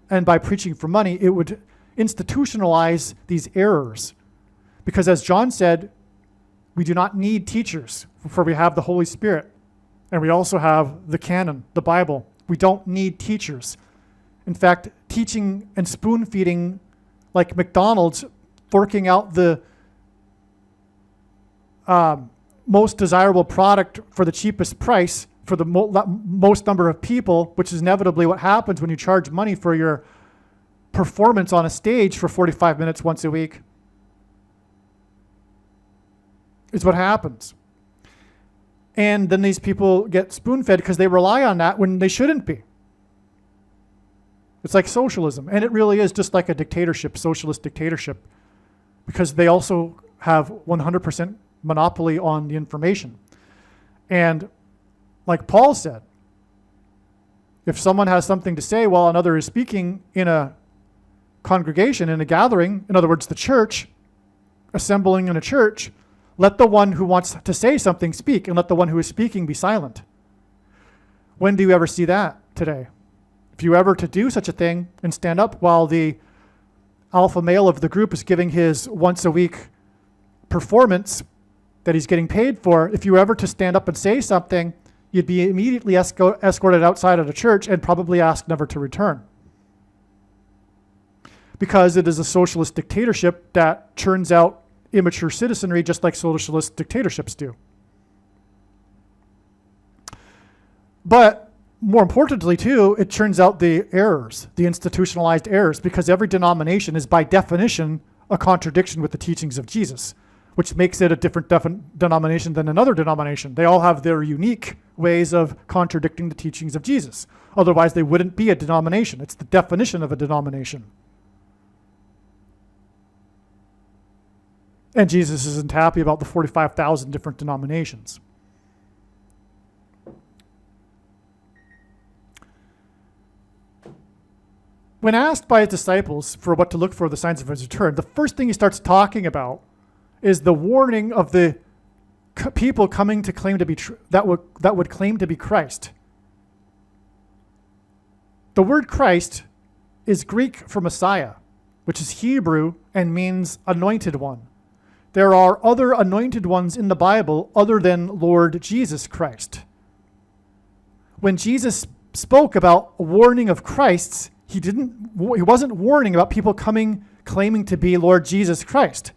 by preaching for money, it would institutionalize these errors. Because as John said, we do not need teachers, for we have the Holy Spirit. And we also have the canon, the Bible. We don't need teachers. In fact, teaching and spoon feeding, like McDonald's, forking out the most desirable product for the cheapest price for the most number of people, which is inevitably what happens when you charge money for your performance on a stage for 45 minutes once a week, is what happens. And then these people get spoon-fed because they rely on that when they shouldn't be. It's like socialism, and it really is just like a dictatorship, socialist dictatorship, because they also have 100% monopoly on the information. And like Paul said, if someone has something to say while another is speaking in a congregation, in a gathering, in other words, the church, assembling in a church, let the one who wants to say something speak, and let the one who is speaking be silent. When do you ever see that today? If you ever to do such a thing and stand up while the alpha male of the group is giving his once a week performance that he's getting paid for, if you were ever to stand up and say something, you'd be immediately escorted outside of the church and probably asked never to return. Because it is a socialist dictatorship that churns out immature citizenry just like socialist dictatorships do. But more importantly, too, it churns out the errors, the institutionalized errors, because every denomination is by definition a contradiction with the teachings of Jesus, which makes it a different denomination than another denomination. They all have their unique ways of contradicting the teachings of Jesus. Otherwise, they wouldn't be a denomination. It's the definition of a denomination. And Jesus isn't happy about the 45,000 different denominations. When asked by his disciples for what to look for the signs of his return, the first thing he starts talking about is the warning of the people coming to claim to be that would claim to be Christ. The word Christ is Greek for Messiah, which is Hebrew and means anointed one. There are other anointed ones in the Bible other than Lord Jesus Christ. When Jesus spoke about a warning of Christ's, he wasn't warning about people claiming to be Lord Jesus Christ.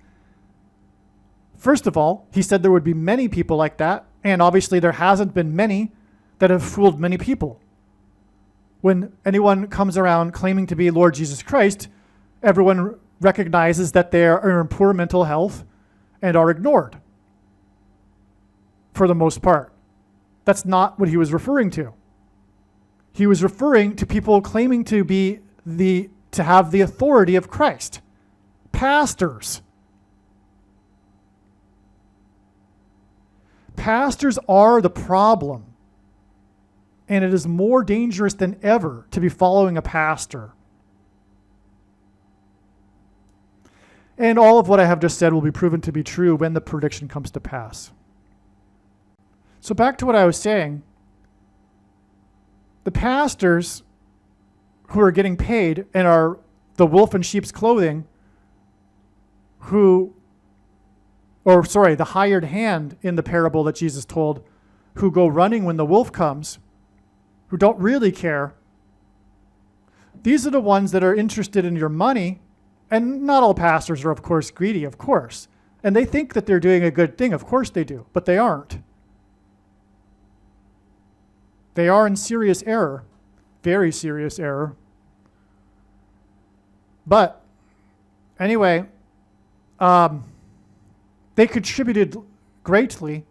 First of all, he said there would be many people like that, and obviously there hasn't been many that have fooled many people. When anyone comes around claiming to be Lord Jesus Christ, everyone recognizes that they are in poor mental health and are ignored, for the most part. That's not what he was referring to. He was referring to people claiming to have the authority of Christ. Pastors. Pastors are the problem. And it is more dangerous than ever to be following a pastor. And all of what I have just said will be proven to be true when the prediction comes to pass. So back to what I was saying. The pastors who are getting paid and are the wolf in sheep's clothing, the hired hand in the parable that Jesus told, who go running when the wolf comes, who don't really care. These are the ones that are interested in your money. And not all pastors are, of course, greedy, of course. And they think that they're doing a good thing. Of course they do, but they aren't. They are in serious error, very serious error. But anyway, they contributed greatly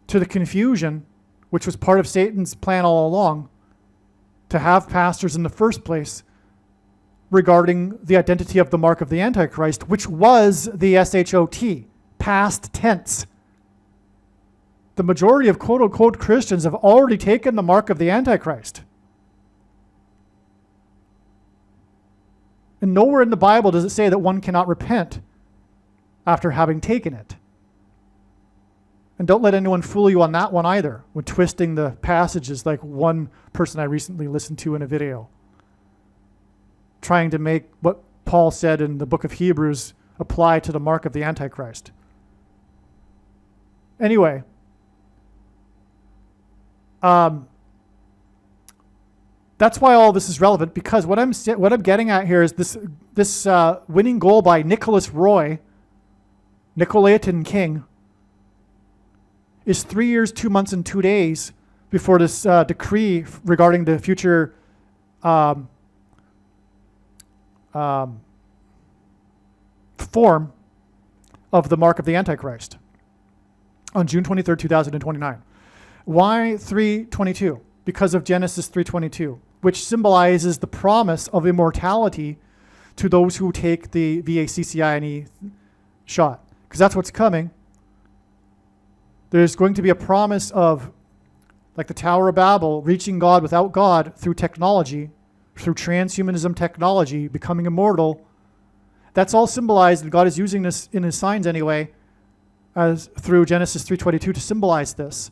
to the confusion, which was part of Satan's plan all along, to have pastors in the first place regarding the identity of the mark of the Antichrist, which was the SHOT, past tense. The majority of quote-unquote Christians have already taken the mark of the Antichrist. And nowhere in the Bible does it say that one cannot repent after having taken it. And don't let anyone fool you on that one either, when twisting the passages like one person I recently listened to in a video, trying to make what Paul said in the book of Hebrews apply to the mark of the Antichrist. Anyway, that's why all this is relevant, because what I'm getting at here is this winning goal by Nicholas Roy, Nicolaitan King, is 3 years, 2 months, and 2 days before this decree regarding the future form of the mark of the Antichrist on June 23rd, 2029. Why 3:22? Because of Genesis 3:22, which symbolizes the promise of immortality to those who take the VACCINE shot. Because that's what's coming. There's going to be a promise of, like the Tower of Babel, reaching God without God through technology, through transhumanism technology, becoming immortal. That's all symbolized, and God is using this in his signs anyway, as through Genesis 3:22 to symbolize this.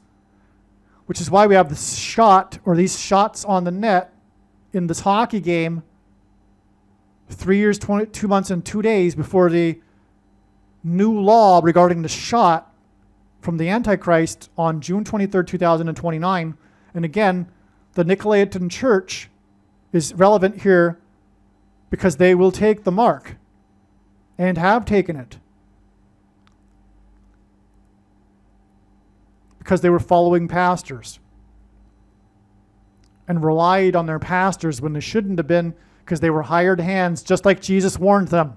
Which is why we have this shot, or these shots on the net in this hockey game 3 years, 2 months, and 2 days before the new law regarding the shot from the Antichrist on June 23rd, 2029. And again, the Nicolaitan Church is relevant here because they will take the mark and have taken it, because they were following pastors and relied on their pastors when they shouldn't have been, because they were hired hands, just like Jesus warned them.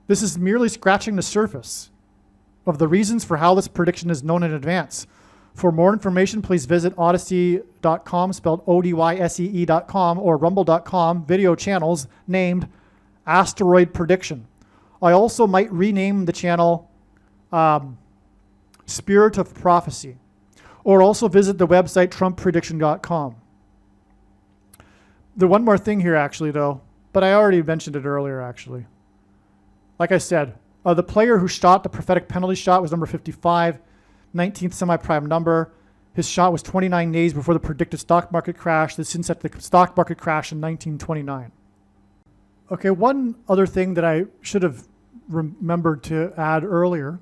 This is merely scratching the surface of the reasons for how this prediction is known in advance. For more information, please visit odyssey.com, spelled ODYSEE.com, or rumble.com video channels named Asteroid Prediction. I also might rename the channel Spirit of Prophecy, or also visit the website TrumpPrediction.com. The one more thing here, actually, though, but I already mentioned it earlier, actually. Like I said, the player who shot the prophetic penalty shot was number 55, 19th semi-prime number. His shot was 29 days before the predicted stock market crash. This since at the stock market crash in 1929. Okay, one other thing that I should have remembered to add earlier.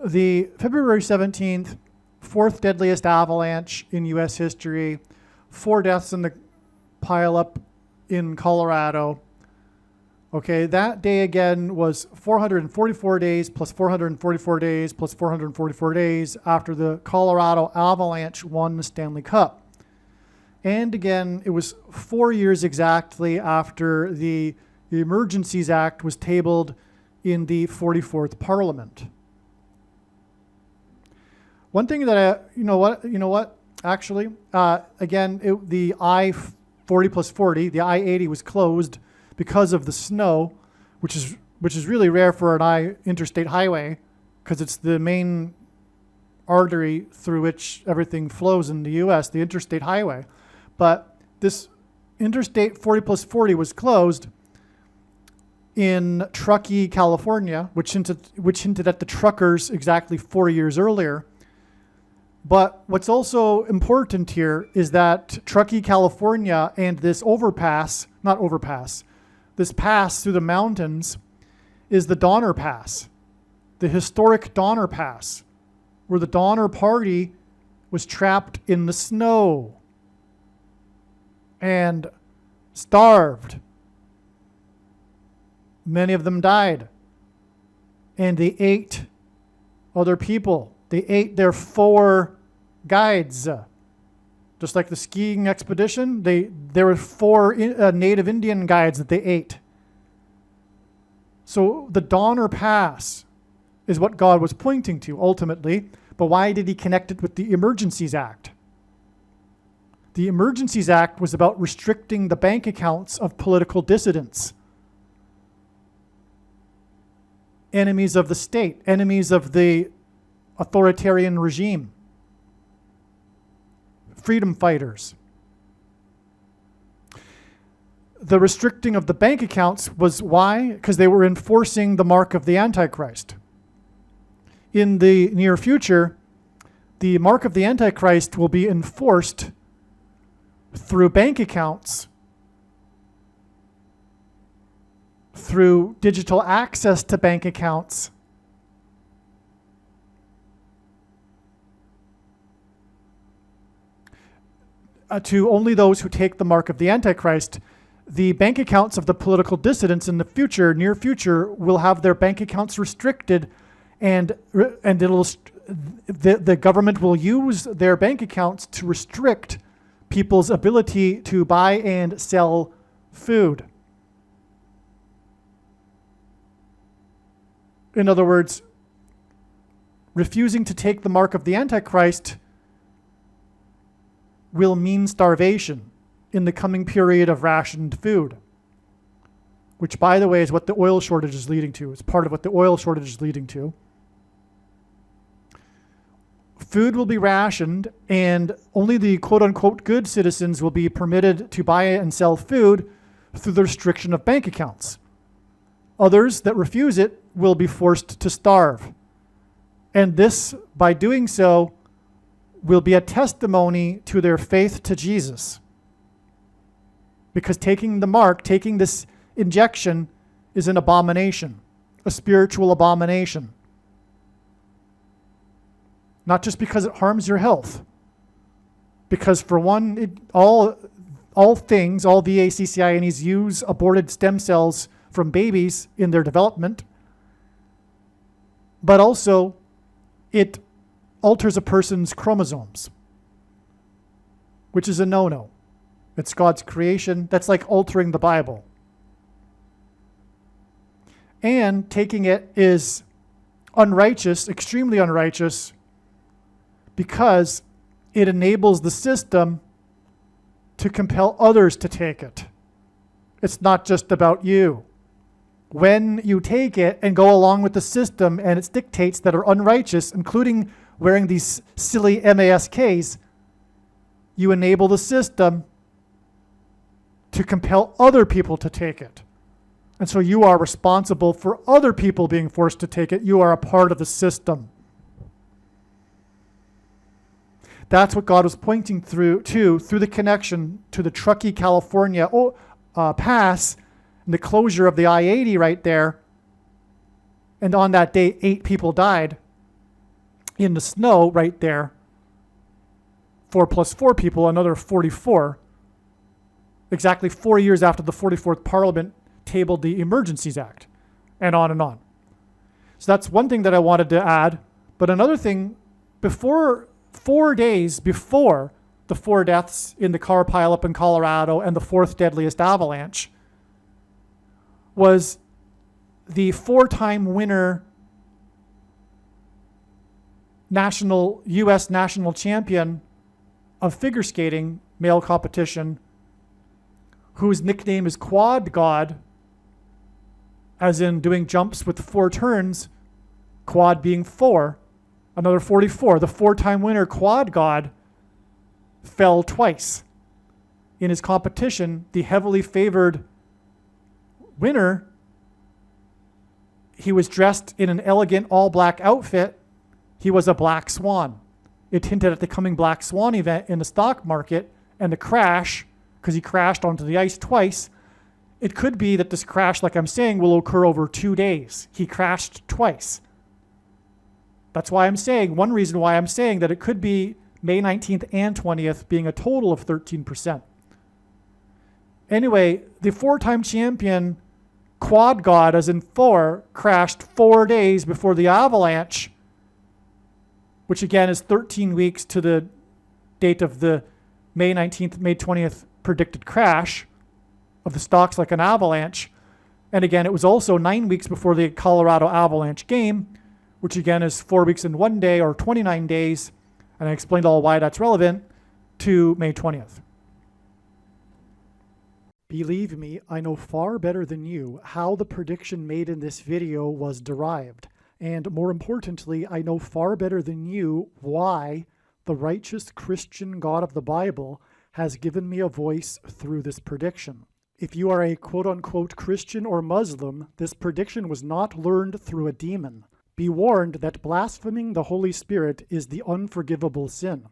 The February 17th, fourth deadliest avalanche in U.S. history, 4 deaths in the pileup in Colorado. Okay, that day again was 444 days plus 444 days plus 444 days after the Colorado Avalanche won the Stanley Cup. And again, it was 4 years exactly after the Emergencies Act was tabled in the 44th Parliament. One thing that actually, again, the I-40 plus 40, the I-80 was closed because of the snow, which is really rare for an interstate highway, because it's the main artery through which everything flows in the U.S., the interstate highway. But this Interstate 40 plus 40 was closed in Truckee, California, which hinted at the truckers exactly 4 years earlier. But what's also important here is that Truckee, California, and this pass through the mountains is the Donner Pass, the historic Donner Pass, where the Donner Party was trapped in the snow and starved. Many of them died. And they ate other people. They ate their 4 guides. Just like the skiing expedition, there were 4 native Indian guides that they ate. So the Donner Pass is what God was pointing to ultimately. But why did he connect it with the Emergencies Act? The Emergencies Act was about restricting the bank accounts of political dissidents, enemies of the state, enemies of the authoritarian regime, freedom fighters. The restricting of the bank accounts was why? Because they were enforcing the mark of the Antichrist. In the near future, the mark of the Antichrist will be enforced through bank accounts, through digital access to bank accounts, to only those who take the mark of the Antichrist. The bank accounts of the political dissidents in the future, near future, will have their bank accounts restricted, and the government will use their bank accounts to restrict people's ability to buy and sell food. In other words, refusing to take the mark of the Antichrist will mean starvation in the coming period of rationed food, which, by the way, is what the oil shortage is leading to. It's part of what the oil shortage is leading to. Food will be rationed, and only the quote-unquote good citizens will be permitted to buy and sell food through the restriction of bank accounts. Others that refuse it will be forced to starve. And this, by doing so, will be a testimony to their faith to Jesus. Because taking the mark, taking this injection, is an abomination, a spiritual abomination. Not just because it harms your health. Because for one, all VACCINEs use aborted stem cells from babies in their development. But also, it alters a person's chromosomes, which is a no-no. It's God's creation. That's like altering the Bible. And taking it is unrighteous, extremely unrighteous, because it enables the system to compel others to take it. It's not just about you. When you take it and go along with the system and its dictates that are unrighteous, including wearing these silly MASKs, you enable the system to compel other people to take it. And so you are responsible for other people being forced to take it. You are a part of the system. That's what God was pointing through the connection to the Truckee, California pass and the closure of the I-80 right there. And on that day, 8 people died in the snow right there. 4 plus 4 people, another 44. Exactly 4 years after the 44th Parliament tabled the Emergencies Act, and on and on. So that's one thing that I wanted to add. But another thing, 4 days before the 4 deaths in the car pileup in Colorado and the 4th deadliest avalanche, was the 4-time winner U.S. national champion of figure skating, male competition, whose nickname is Quad God, as in doing jumps with 4 turns, quad being 4, another 44. The 4-time winner, Quad God, fell twice. In his competition, the heavily favored winner, he was dressed in an elegant all-black outfit. He was a black swan. It hinted at the coming black swan event in the stock market, and the crash, because he crashed onto the ice twice, It could be that this crash, like I'm saying, will occur over 2 days. He crashed twice. That's why I'm saying, one reason why I'm saying that it could be May 19th and 20th being a total of 13%. Anyway, the 4-time champion quad god, as in 4, crashed 4 days before the Avalanche, which again is 13 weeks to the date of the May 19th, May 20th predicted crash of the stocks like an avalanche. And again, it was also 9 weeks before the Colorado Avalanche game, which again is 4 weeks and 1 day, or 29 days. And I explained all why that's relevant to May 20th. Believe me, I know far better than you how the prediction made in this video was derived. And more importantly, I know far better than you why the righteous Christian God of the Bible has given me a voice through this prediction. If you are a quote-unquote Christian or Muslim, this prediction was not learned through a demon. Be warned that blaspheming the Holy Spirit is the unforgivable sin.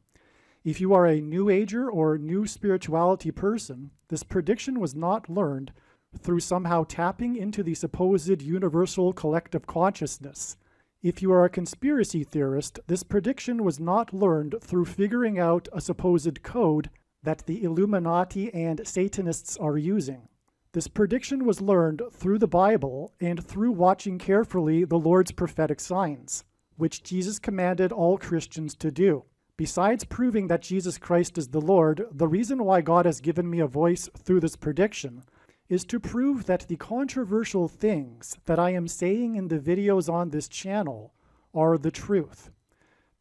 If you are a New Ager or New Spirituality person, this prediction was not learned through somehow tapping into the supposed universal collective consciousness. If you are a conspiracy theorist, this prediction was not learned through figuring out a supposed code that the Illuminati and Satanists are using. This prediction was learned through the Bible and through watching carefully the Lord's prophetic signs, which Jesus commanded all Christians to do. Besides proving that Jesus Christ is the Lord, the reason why God has given me a voice through this prediction is to prove that the controversial things that I am saying in the videos on this channel are the truth.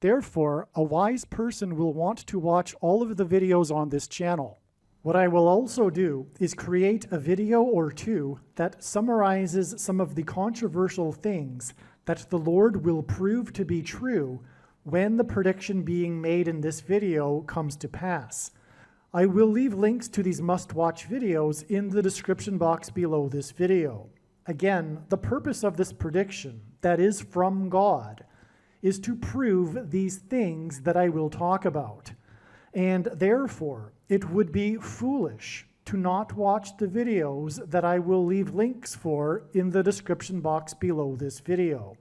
Therefore, a wise person will want to watch all of the videos on this channel. What I will also do is create a video or two that summarizes some of the controversial things that the Lord will prove to be true when the prediction being made in this video comes to pass. I will leave links to these must-watch videos in the description box below this video. Again, the purpose of this prediction, that is from God, is to prove these things that I will talk about. And therefore, it would be foolish to not watch the videos that I will leave links for in the description box below this video.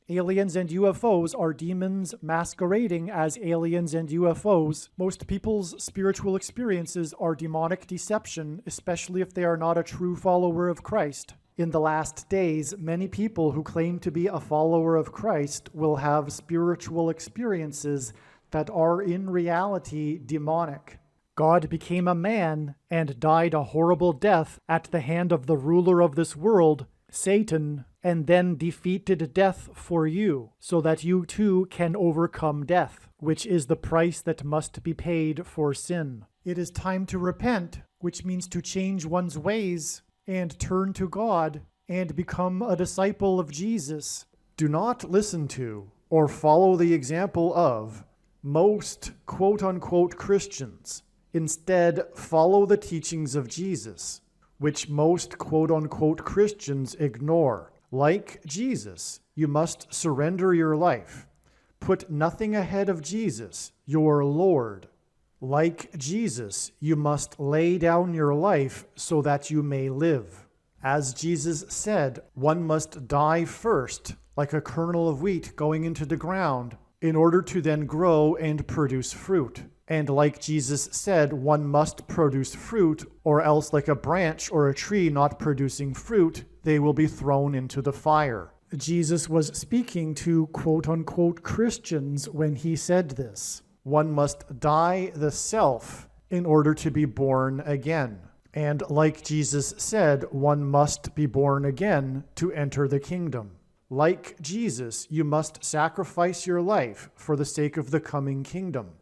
Aliens and UFOs are demons masquerading as aliens and UFOs. Most people's spiritual experiences are demonic deception, especially if they are not a true follower of Christ. In the last days, many people who claim to be a follower of Christ will have spiritual experiences that are in reality demonic. God became a man and died a horrible death at the hand of the ruler of this world, Satan, and then defeated death for you, so that you too can overcome death, which is the price that must be paid for sin. It is time to repent, which means to change one's ways and turn to God and become a disciple of Jesus. Do not listen to or follow the example of most quote-unquote Christians. Instead, follow the teachings of Jesus, which most quote-unquote Christians ignore. Like Jesus, you must surrender your life. Put nothing ahead of Jesus, your Lord. Like Jesus, you must lay down your life so that you may live. As Jesus said, one must die first, like a kernel of wheat going into the ground, in order to then grow and produce fruit. And like Jesus said, one must produce fruit, or else like a branch or a tree not producing fruit, they will be thrown into the fire. Jesus was speaking to quote-unquote Christians when he said this. One must die the self in order to be born again. And like Jesus said, one must be born again to enter the kingdom. Like Jesus, you must sacrifice your life for the sake of the coming kingdom.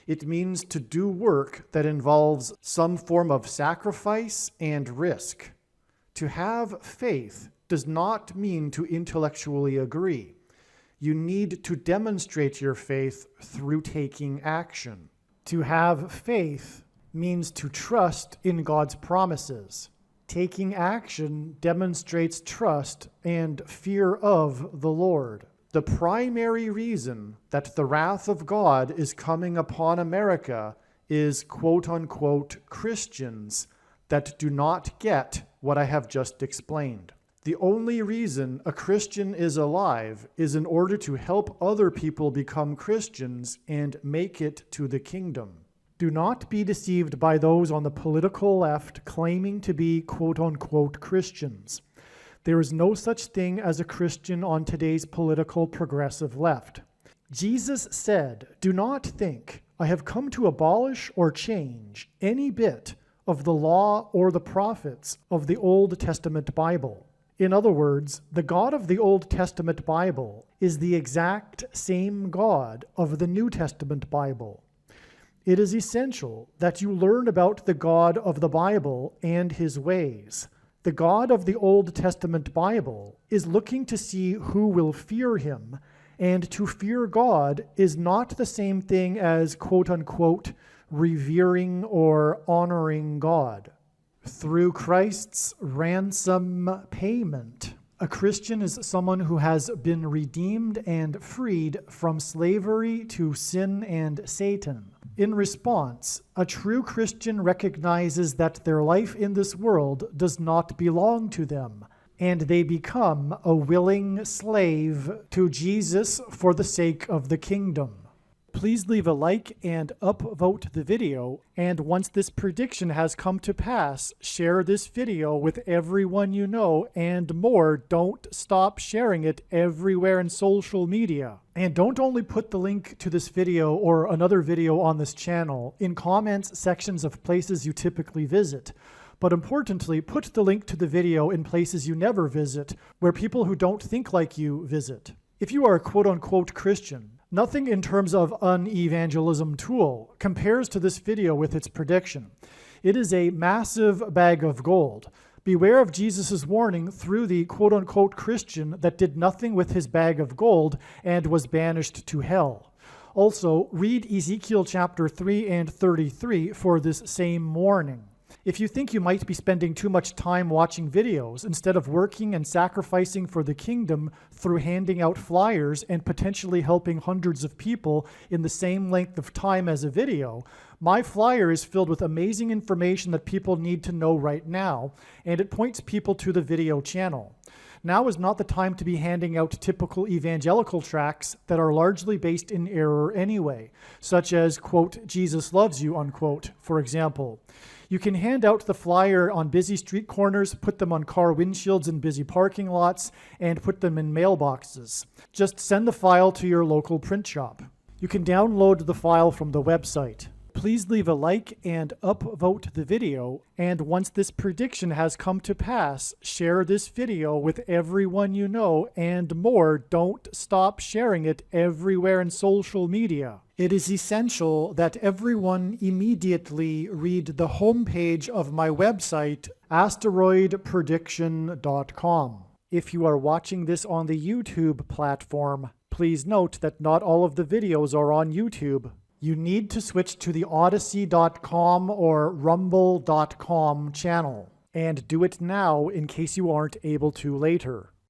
It means to do work that involves some form of sacrifice and risk. To have faith does not mean to intellectually agree. You need to demonstrate your faith through taking action. To have faith means to trust in God's promises. Taking action demonstrates trust and fear of the Lord. The primary reason that the wrath of God is coming upon America is quote-unquote Christians that do not get what I have just explained. The only reason a Christian is alive is in order to help other people become Christians and make it to the kingdom. Do not be deceived by those on the political left claiming to be quote-unquote Christians. There is no such thing as a Christian on today's political progressive left. Jesus said, "Do not think I have come to abolish or change any bit of the law or the prophets of the Old Testament Bible." In other words, the God of the Old Testament Bible is the exact same God of the New Testament Bible. It is essential that you learn about the God of the Bible and his ways. The God of the Old Testament Bible is looking to see who will fear him, and to fear God is not the same thing as quote-unquote revering or honoring God. Through Christ's ransom payment, a Christian is someone who has been redeemed and freed from slavery to sin and Satan. In response, a true Christian recognizes that their life in this world does not belong to them, and they become a willing slave to Jesus for the sake of the kingdom. Please leave a like and upvote the video, and once this prediction has come to pass, share this video with everyone you know, and more, don't stop sharing it everywhere in social media. And don't only put the link to this video or another video on this channel in comments sections of places you typically visit, but importantly, put the link to the video in places you never visit, where people who don't think like you visit. If you are a quote-unquote Christian, nothing in terms of an evangelism tool compares to this video with its prediction. It is a massive bag of gold. Beware of Jesus' warning through the quote-unquote Christian that did nothing with his bag of gold and was banished to hell. Also, read Ezekiel chapter 3 and 33 for this same warning. If you think you might be spending too much time watching videos instead of working and sacrificing for the kingdom through handing out flyers and potentially helping hundreds of people in the same length of time as a video, my flyer is filled with amazing information that people need to know right now, and it points people to the video channel. Now is not the time to be handing out typical evangelical tracts that are largely based in error anyway, such as, quote, "Jesus loves you," unquote, for example. You can hand out the flyer on busy street corners, put them on car windshields in busy parking lots, and put them in mailboxes. Just send the file to your local print shop. You can download the file from the website. Please leave a like and upvote the video, and once this prediction has come to pass, share this video with everyone you know, and more, don't stop sharing it everywhere in social media. It is essential that everyone immediately read the homepage of my website, asteroidprediction.com. If you are watching this on the YouTube platform, please note that not all of the videos are on YouTube. You need to switch to the Odyssey.com or Rumble.com channel, and do it now in case you aren't able to later.